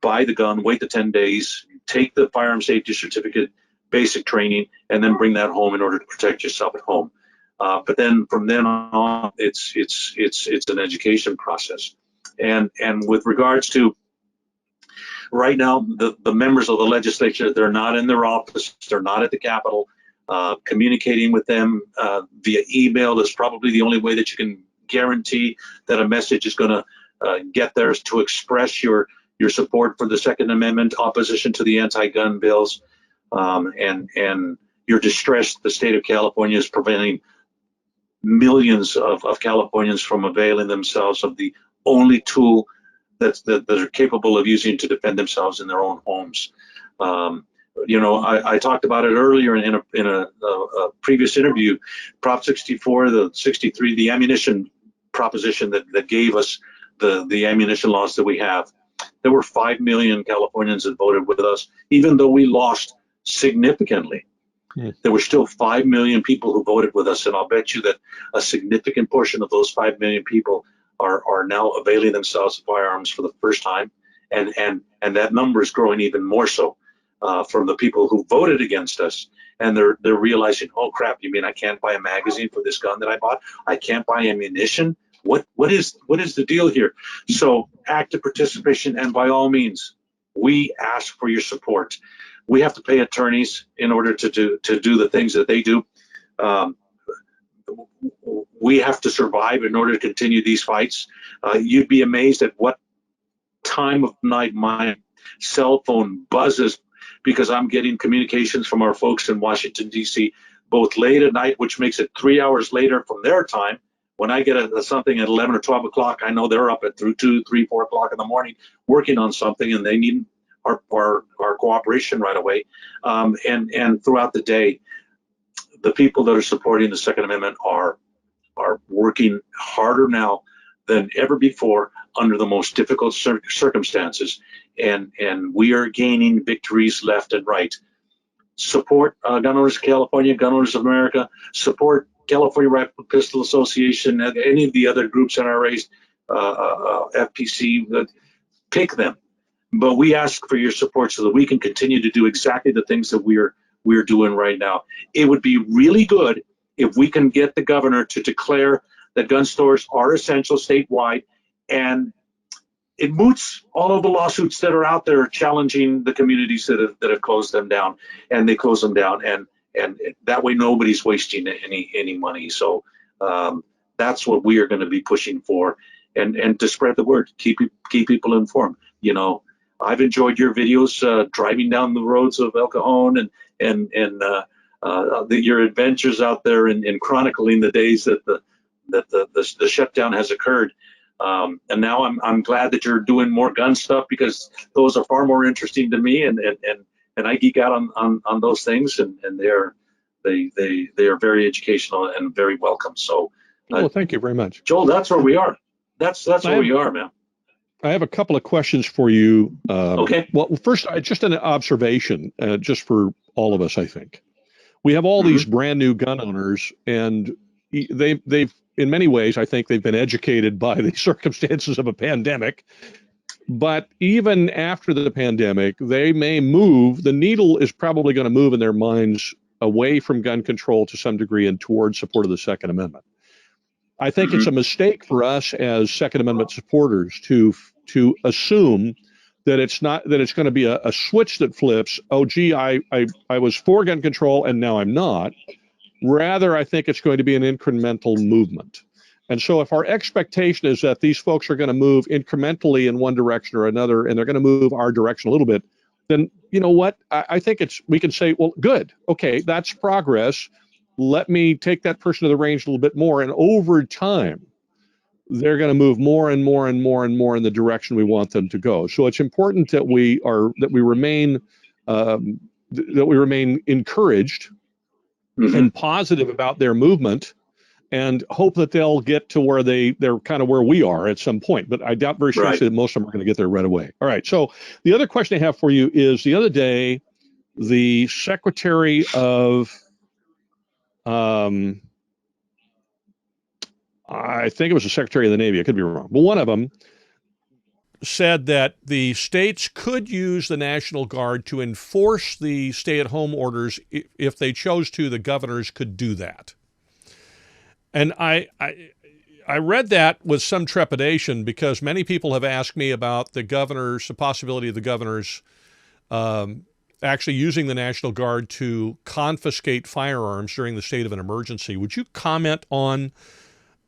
buy the gun, wait the 10 days, take the firearm safety certificate, basic training, and then bring that home in order to protect yourself at home. But then from then on, it's an education process. And with regards to right now, the members of the legislature, they're not in their office, they're not at the Capitol. Communicating with them via email is probably the only way that you can guarantee that a message is going to get there, is to express your support for the Second Amendment, opposition to the anti-gun bills, and your distress. The state of California is preventing millions of Californians from availing themselves of the only tool that are capable of using to defend themselves in their own homes. You know, I talked about it earlier in a previous interview. Prop 64, the 63, the ammunition proposition that gave us the ammunition laws that we have. There were 5 million Californians that voted with us, even though we lost significantly. There were still 5 million people who voted with us, and I'll bet you that a significant portion of those 5 million people are now availing themselves of firearms for the first time, and that number is growing even more so. from the people who voted against us, and they're realizing, oh crap, you mean I can't buy a magazine for this gun that I bought? I can't buy ammunition? What is the deal here? So active participation, and by all means, we ask for your support. We have to pay attorneys in order to do the things that they do. We have to survive in order to continue these fights. You'd be amazed at what time of night my cell phone buzzes, because I'm getting communications from our folks in Washington, D.C., both late at night, which makes it 3 hours later from their time. When I get something at 11 or 12 o'clock, I know they're up at 2, 3, 4 o'clock in the morning working on something, and they need our cooperation right away. And throughout the day, the people that are supporting the Second Amendment are working harder now than ever before under the most difficult circumstances, and we are gaining victories left and right. Support Gun Owners of California, Gun Owners of America, support California Rifle Pistol Association, and any of the other groups, NRAs, FPC, pick them. But we ask for your support so that we can continue to do exactly the things that we're doing right now. It would be really good if we can get the governor to declare that gun stores are essential statewide, and it moots all of the lawsuits that are out there challenging the communities that have closed them down, and they close them down, and that way nobody's wasting any money. So that's what we are going to be pushing for, and to spread the word, keep people informed. You know, I've enjoyed your videos driving down the roads of El Cajon, and your adventures out there in chronicling the days that the shutdown has occurred. And now I'm glad that you're doing more gun stuff, because those are far more interesting to me, and I geek out on those things, and they are very educational and very welcome. So, thank you very much, Joel. That's where we are. That's where we are, man. I have a couple of questions for you. Okay. Well, first, just an observation, just for all of us, I think. We have all these brand new gun owners, and they've in many ways, I think they've been educated by the circumstances of a pandemic. But even after the pandemic, they may move. The needle is probably going to move in their minds away from gun control to some degree and towards support of the Second Amendment. I think it's a mistake for us as Second Amendment supporters to assume that it's going to be a switch that flips. Oh, gee, I was for gun control and now I'm not. Rather, I think it's going to be an incremental movement. And so if our expectation is that these folks are going to move incrementally in one direction or another, and they're going to move our direction a little bit, then you know what? I think we can say, well, good. Okay, that's progress. Let me take that person to the range a little bit more. And over time, they're going to move more and more and more and more in the direction we want them to go. So it's important that we remain encouraged and positive about their movement, and hope that they'll get to where they're kind of where we are at some point. But I doubt very seriously that most of them are going to get there right away. All right. So the other question I have for you is, the other day, the Secretary of, I think it was the Secretary of the Navy, I could be wrong, but one of them said that the states could use the National Guard to enforce the stay-at-home orders. If they chose to, the governors could do that. And I read that with some trepidation, because many people have asked me about the possibility of the governors actually using the National Guard to confiscate firearms during the state of an emergency. Would you comment on,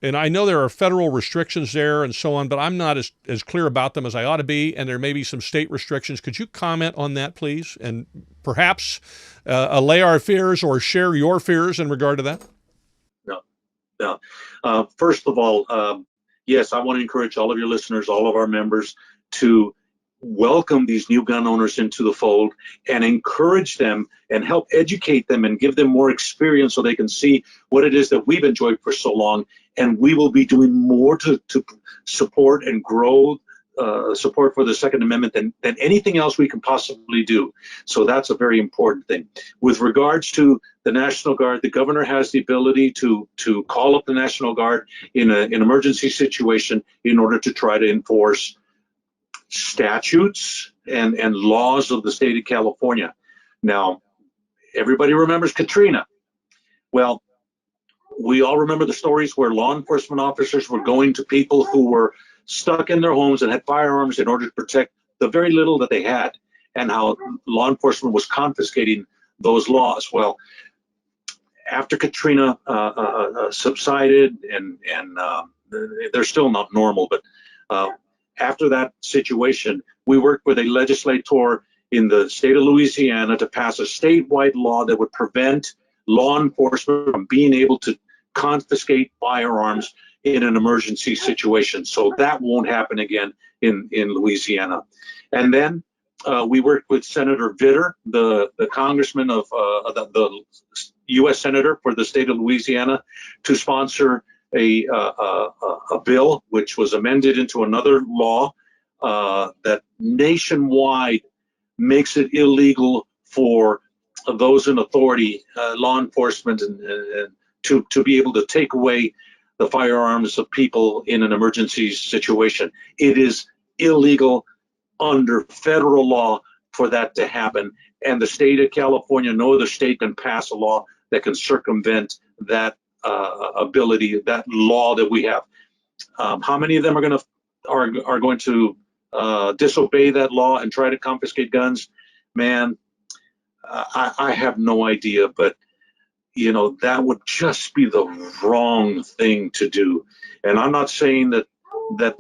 and I know there are federal restrictions there and so on, but I'm not as clear about them as I ought to be, and there may be some state restrictions. Could you comment on that, please? And perhaps allay our fears or share your fears in regard to that? No. First of all, yes, I want to encourage all of your listeners, all of our members, to welcome these new gun owners into the fold and encourage them and help educate them and give them more experience so they can see what it is that we've enjoyed for so long. And we will be doing more to support and grow support for the Second Amendment than anything else we can possibly do. So that's a very important thing. With regards to the National Guard, the governor has the ability to call up the National Guard in an emergency situation in order to try to enforce statutes and laws of the state of California. Now, everybody remembers Katrina. Well, we all remember the stories where law enforcement officers were going to people who were stuck in their homes and had firearms in order to protect the very little that they had, and how law enforcement was confiscating those laws. Well, after Katrina subsided, and they're still not normal, but after that situation, we worked with a legislator in the state of Louisiana to pass a statewide law that would prevent law enforcement from being able to confiscate firearms in an emergency situation. So that won't happen again in Louisiana. And then we worked with Senator Vitter, the congressman of the U.S. Senator for the state of Louisiana, to sponsor a bill which was amended into another law that nationwide makes it illegal for those in authority, law enforcement, and to be able to take away the firearms of people in an emergency situation. It is illegal under federal law for that to happen, and the state of California, no other state can pass a law that can circumvent that ability, that law that we have. How many of them are going to disobey that law and try to confiscate guns? Man, I have no idea, but you know, that would just be the wrong thing to do. And I'm not saying that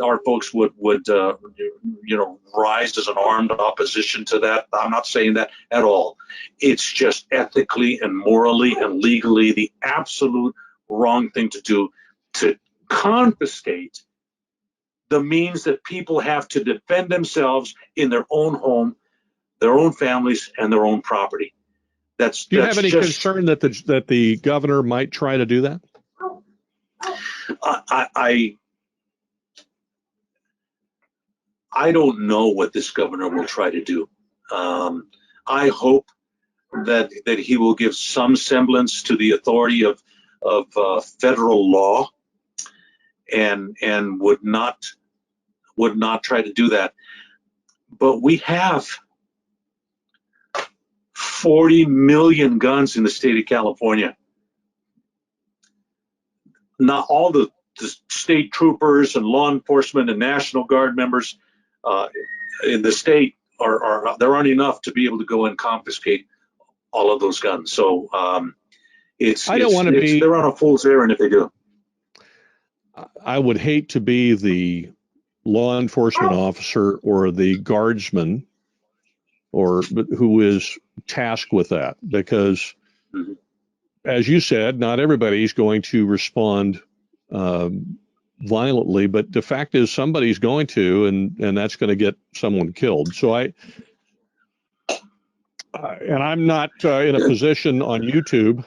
our folks would you know, rise as an armed opposition to that. I'm not saying that at all. It's just ethically and morally and legally the absolute wrong thing to do, to confiscate the means that people have to defend themselves in their own home, their own families, and their own property. Do you have any concern that the governor might try to do that? I don't know what this governor will try to do. I hope that he will give some semblance to the authority of federal law, and would not try to do that. But we have 40 million guns in the state of California. Not all the state troopers and law enforcement and National Guard members in the state there aren't enough to be able to go and confiscate all of those guns. So they're on a fool's errand if they do. I would hate to be the law enforcement officer or the guardsman or who is tasked with that, because as you said, not everybody's going to respond violently, but the fact is somebody's going to, and that's going to get someone killed. So and I'm not in a position on YouTube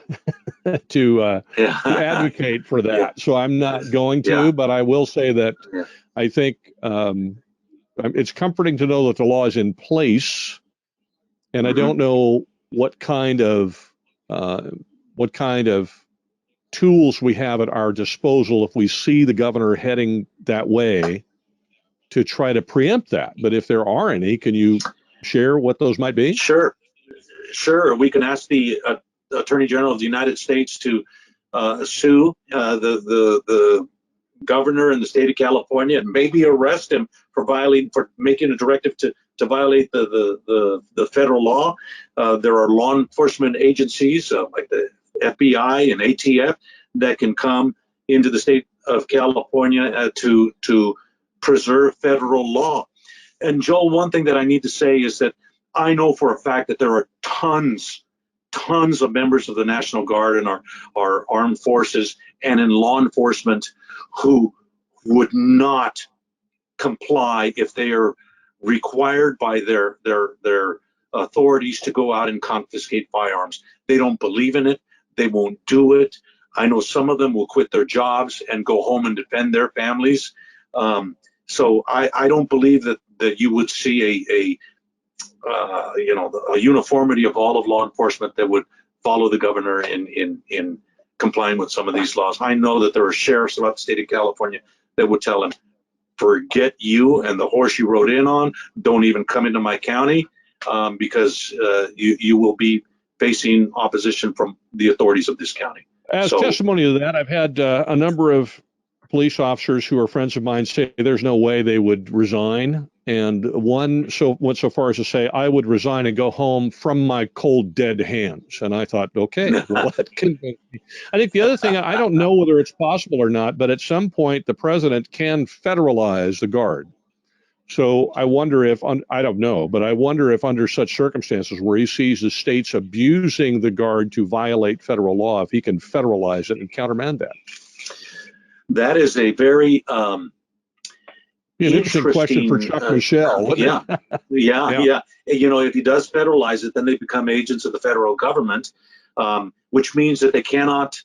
to advocate for that. Yeah. So I'm not going to, but I will say that I think it's comforting to know that the law is in place, and I don't know what kind of tools we have at our disposal if we see the governor heading that way to try to preempt that. But if there are any, can you share what those might be? Sure. We can ask the Attorney General of the United States to sue the governor in the state of California and maybe arrest him for making a directive to violate the federal law. There are law enforcement agencies like the FBI and ATF that can come into the state of California to preserve federal law. And Joel, one thing that I need to say is that I know for a fact that there are tons of members of the National Guard and our armed forces and in law enforcement who would not comply if they are required by their authorities to go out and confiscate firearms. They don't believe in it. They won't do it. I know some of them will quit their jobs and go home and defend their families. So I don't believe that you would see a uniformity of all of law enforcement that would follow the governor in complying with some of these laws. I know that there are sheriffs throughout the state of California that would tell him, forget you and the horse you rode in on, don't even come into my county. because you will be facing opposition from the authorities of this county. As testimony to that, I've had a number of police officers who are friends of mine say there's no way they would resign. And one went so far as to say, I would resign and go home from my cold, dead hands. And I thought, okay, well, that can be. I think the other thing, I don't know whether it's possible or not, but at some point the president can federalize the Guard. So I wonder if, I don't know, but I wonder if under such circumstances where he sees the states abusing the Guard to violate federal law, if he can federalize it and countermand that. That is a very interesting question for Chuck Michelle. Yeah. You know, if he does federalize it, then they become agents of the federal government, which means that they cannot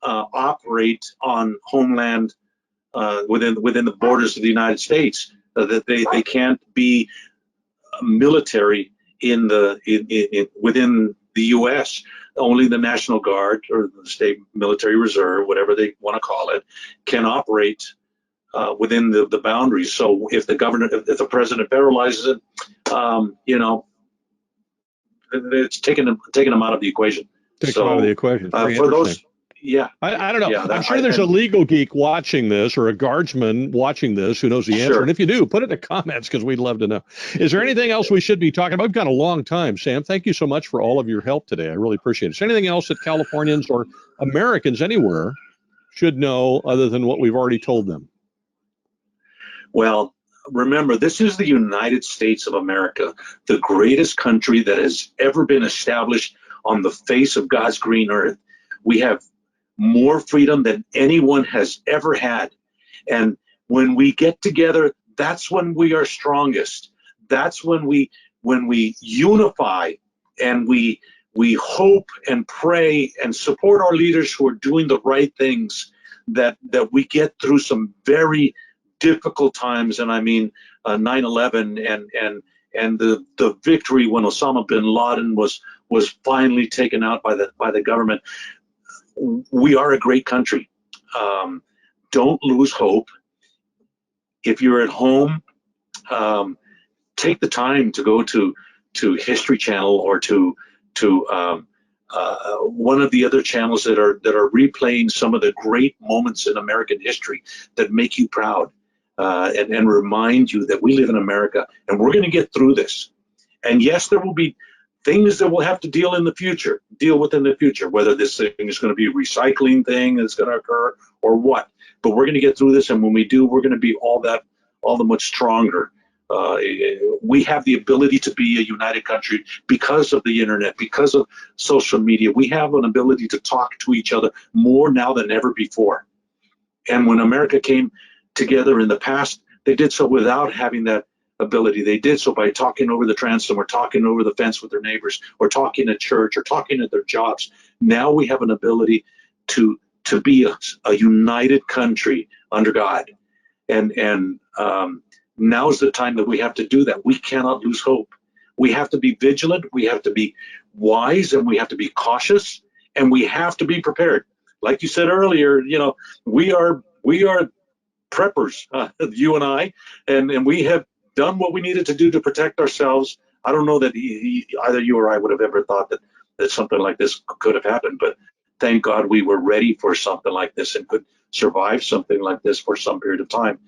operate on homeland within the borders of the United States. That they can't be military within the U.S. Only the National Guard or the State Military Reserve, whatever they want to call it, can operate within the boundaries. So if the president federalizes it, you know, it's taking them out of the equation. Takes them out of the equation. For those. Yeah, I don't know. Yeah, I'm sure there's a legal geek watching this or a guardsman watching this who knows the answer. Sure. And if you do, put it in the comments because we'd love to know. Is there anything else we should be talking about? We've got a long time, Sam. Thank you so much for all of your help today. I really appreciate it. Is there anything else that Californians or Americans anywhere should know other than what we've already told them? Well, remember, this is the United States of America, the greatest country that has ever been established on the face of God's green earth. We have more freedom than anyone has ever had. And when we get together, that's when we are strongest. That's when we unify and we hope and pray and support our leaders who are doing the right things, that we get through some very difficult times. And I mean 9/11 and the victory when Osama bin Laden was finally taken out by the government. We are a great country. Don't lose hope. If you're at home, take the time to go to History Channel or to one of the other channels that are replaying some of the great moments in American history that make you proud and remind you that we live in America and we're going to get through this. And yes, there will be things that we'll have to deal with in the future, whether this thing is going to be a recycling thing that's going to occur or what. But we're going to get through this, and when we do, we're going to be all the much stronger. We have the ability to be a united country because of the internet, because of social media. We have an ability to talk to each other more now than ever before. And when America came together in the past, they did so without having that ability. They did so by talking over the transom or talking over the fence with their neighbors or talking at church or talking at their jobs. Now we have an ability to be a united country under God. And now's the time that we have to do that. We cannot lose hope. We have to be vigilant. We have to be wise, and we have to be cautious, and we have to be prepared. Like you said earlier, you know, we are preppers, you and I, and we have done what we needed to do to protect ourselves. I don't know that either you or I would have ever thought that something like this could have happened, but thank God we were ready for something like this and could survive something like this for some period of time.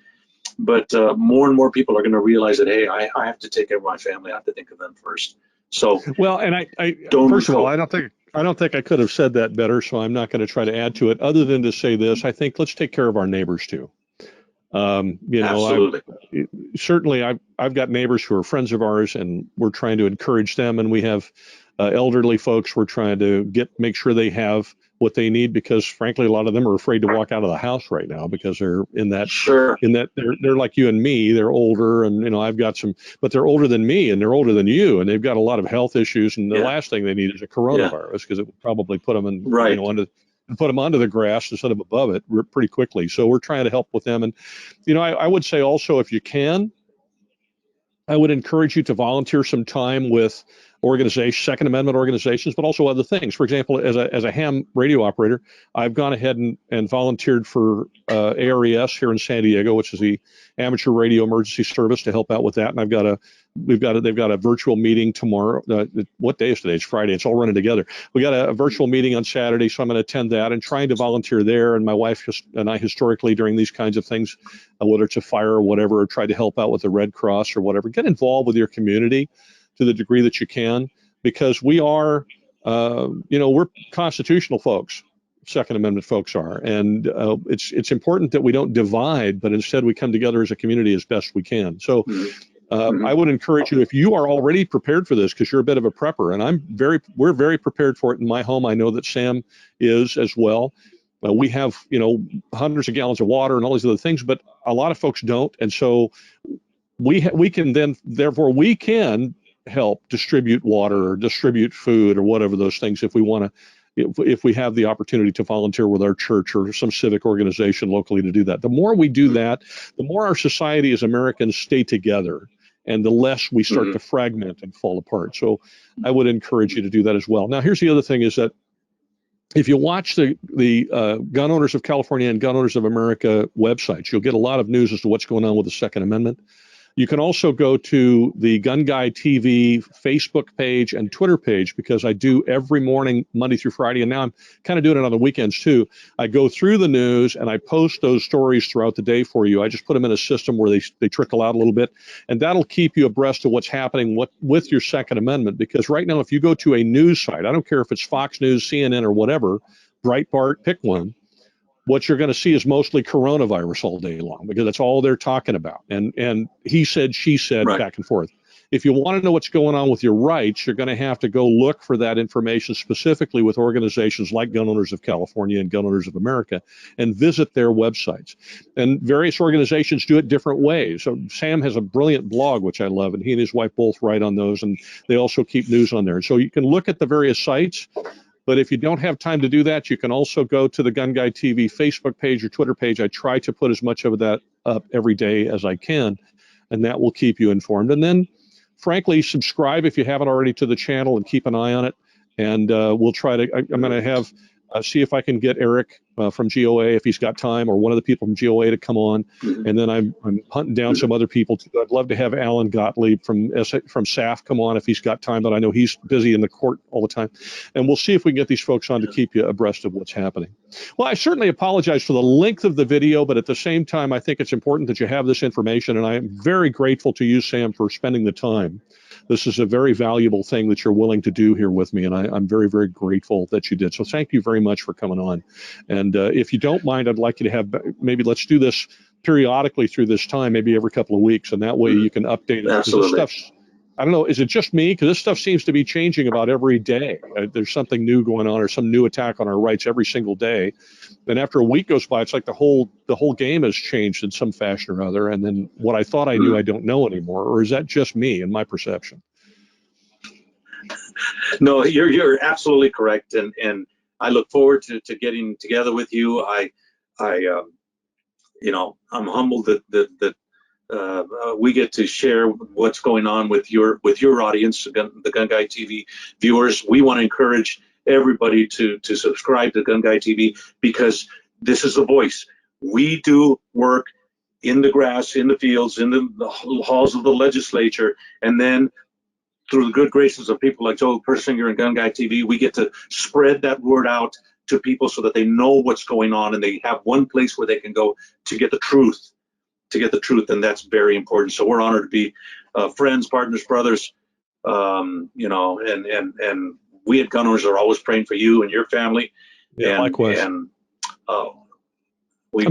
But more and more people are going to realize that, hey, I have to take care of my family. I have to think of them first. So well, and I first of all, I don't think I could have said that better. So I'm not going to try to add to it, other than to say this: I think let's take care of our neighbors too. You know, absolutely. Certainly I've got neighbors who are friends of ours, and we're trying to encourage them. And we have elderly folks we're trying to make sure they have what they need, because frankly, a lot of them are afraid to walk out of the house right now because they're in that, they're like you and me, they're older, and, you know, I've got some, but they're older than me and they're older than you, and they've got a lot of health issues. And the last thing they need is a coronavirus, because it would probably put them in, you know, put them onto the grass instead of above it pretty quickly. So we're trying to help with them. And, you know, I would say also, if you can, I would encourage you to volunteer some time with organizations, Second Amendment organizations, but also other things. For example, as a ham radio operator, I've gone ahead and volunteered for ARES here in San Diego, which is the Amateur Radio Emergency Service, to help out with that. And they've got a virtual meeting tomorrow. What day is today? It's Friday. It's all running together. We got a virtual meeting on Saturday, so I'm going to attend that and trying to volunteer there. And my wife and I historically during these kinds of things, whether it's a fire or whatever, or try to help out with the Red Cross or whatever. Get involved with your community to the degree that you can, because we are, we're constitutional folks. Second Amendment folks are, and it's important that we don't divide, but instead we come together as a community as best we can. So I would encourage you, if you are already prepared for this, because you're a bit of a prepper, and we're very prepared for it in my home. I know that Sam is as well. We have, hundreds of gallons of water and all these other things, but a lot of folks don't, and so we can help distribute water or distribute food or whatever those things if we want to, if we have the opportunity to volunteer with our church or some civic organization locally to do that. The more we do that, the more our society as Americans stay together, and the less we start to fragment and fall apart. So I would encourage you to do that as well. Now, here's the other thing is that if you watch the Gun Owners of California and Gun Owners of America websites, you'll get a lot of news as to what's going on with the Second Amendment. You can also go to the GunGuyTV Facebook page and Twitter page, because I do every morning, Monday through Friday, and now I'm kind of doing it on the weekends too. I go through the news and I post those stories throughout the day for you. I just put them in a system where they trickle out a little bit, and that'll keep you abreast of what's happening with your Second Amendment. Because right now, if you go to a news site, I don't care if it's Fox News, CNN, or whatever, Breitbart, pick one, what you're going to see is mostly coronavirus all day long, because that's all they're talking about. And he said, she said, right, back and forth. If you want to know what's going on with your rights, you're going to have to go look for that information specifically with organizations like Gun Owners of California and Gun Owners of America, and visit their websites. And various organizations do it different ways. So Sam has a brilliant blog, which I love, and he and his wife both write on those, and they also keep news on there. So you can look at the various sites. But if you don't have time to do that, you can also go to the GunGuyTV Facebook page or Twitter page. I try to put as much of that up every day as I can, and that will keep you informed. And then, frankly, subscribe if you haven't already to the channel, and keep an eye on it. And we'll try to, I'm going to have, see if I can get Eric from GOA, if he's got time, or one of the people from GOA to come on. And then I'm hunting down some other people too. I'd love to have Alan Gottlieb from SAF come on if he's got time, but I know he's busy in the court all the time. And we'll see if we can get these folks on to keep you abreast of what's happening. Well, I certainly apologize for the length of the video, but at the same time, I think it's important that you have this information, and I am very grateful to you, Sam, for spending the time. This is a very valuable thing that you're willing to do here with me, and I'm very, very grateful that you did. So thank you very much for coming on. And if you don't mind, I'd like you to have, maybe let's do this periodically through this time, maybe every couple of weeks, and that way you can update it. Absolutely. This stuff's, I don't know, is it just me? Because this stuff seems to be changing about every day. There's something new going on, or some new attack on our rights every single day. Then after a week goes by, it's like the whole game has changed in some fashion or other. And then what I thought I knew, I don't know anymore. Or is that just me and my perception? No, you're absolutely correct, and I look forward to getting together with you. I'm humbled that we get to share what's going on with your audience, the GunGuyTV viewers. We want to encourage everybody to subscribe to GunGuyTV, because this is the voice. We do work in the grass, in the fields, in the halls of the legislature, and then through the good graces of people like Joel Persinger and GunGuyTV, we get to spread that word out to people so that they know what's going on, and they have one place where they can go to get the truth. And that's very important. So we're honored to be friends, partners, brothers, and we at Gun Owners are always praying for you and your family. Yeah, likewise. And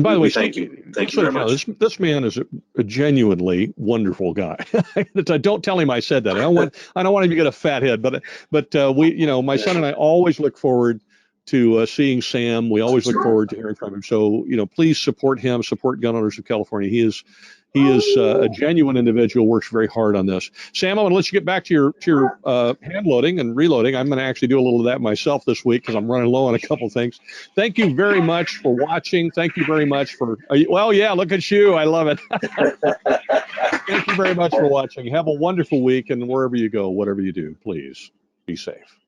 by the way, thank you. Thank you very much. This man is a genuinely wonderful guy. Don't tell him I said that. I don't want him to get a fat head, but my son and I always look forward to seeing Sam. We always look forward to hearing from him. So, please support him, support Gun Owners of California. He is a genuine individual, works very hard on this. Sam, I'm going to let you get back to your hand loading and reloading. I'm going to actually do a little of that myself this week because I'm running low on a couple things. Thank you very much for watching. Thank you very much for, well, yeah, look at you. I love it. Thank you very much for watching. Have a wonderful week, and wherever you go, whatever you do, please be safe.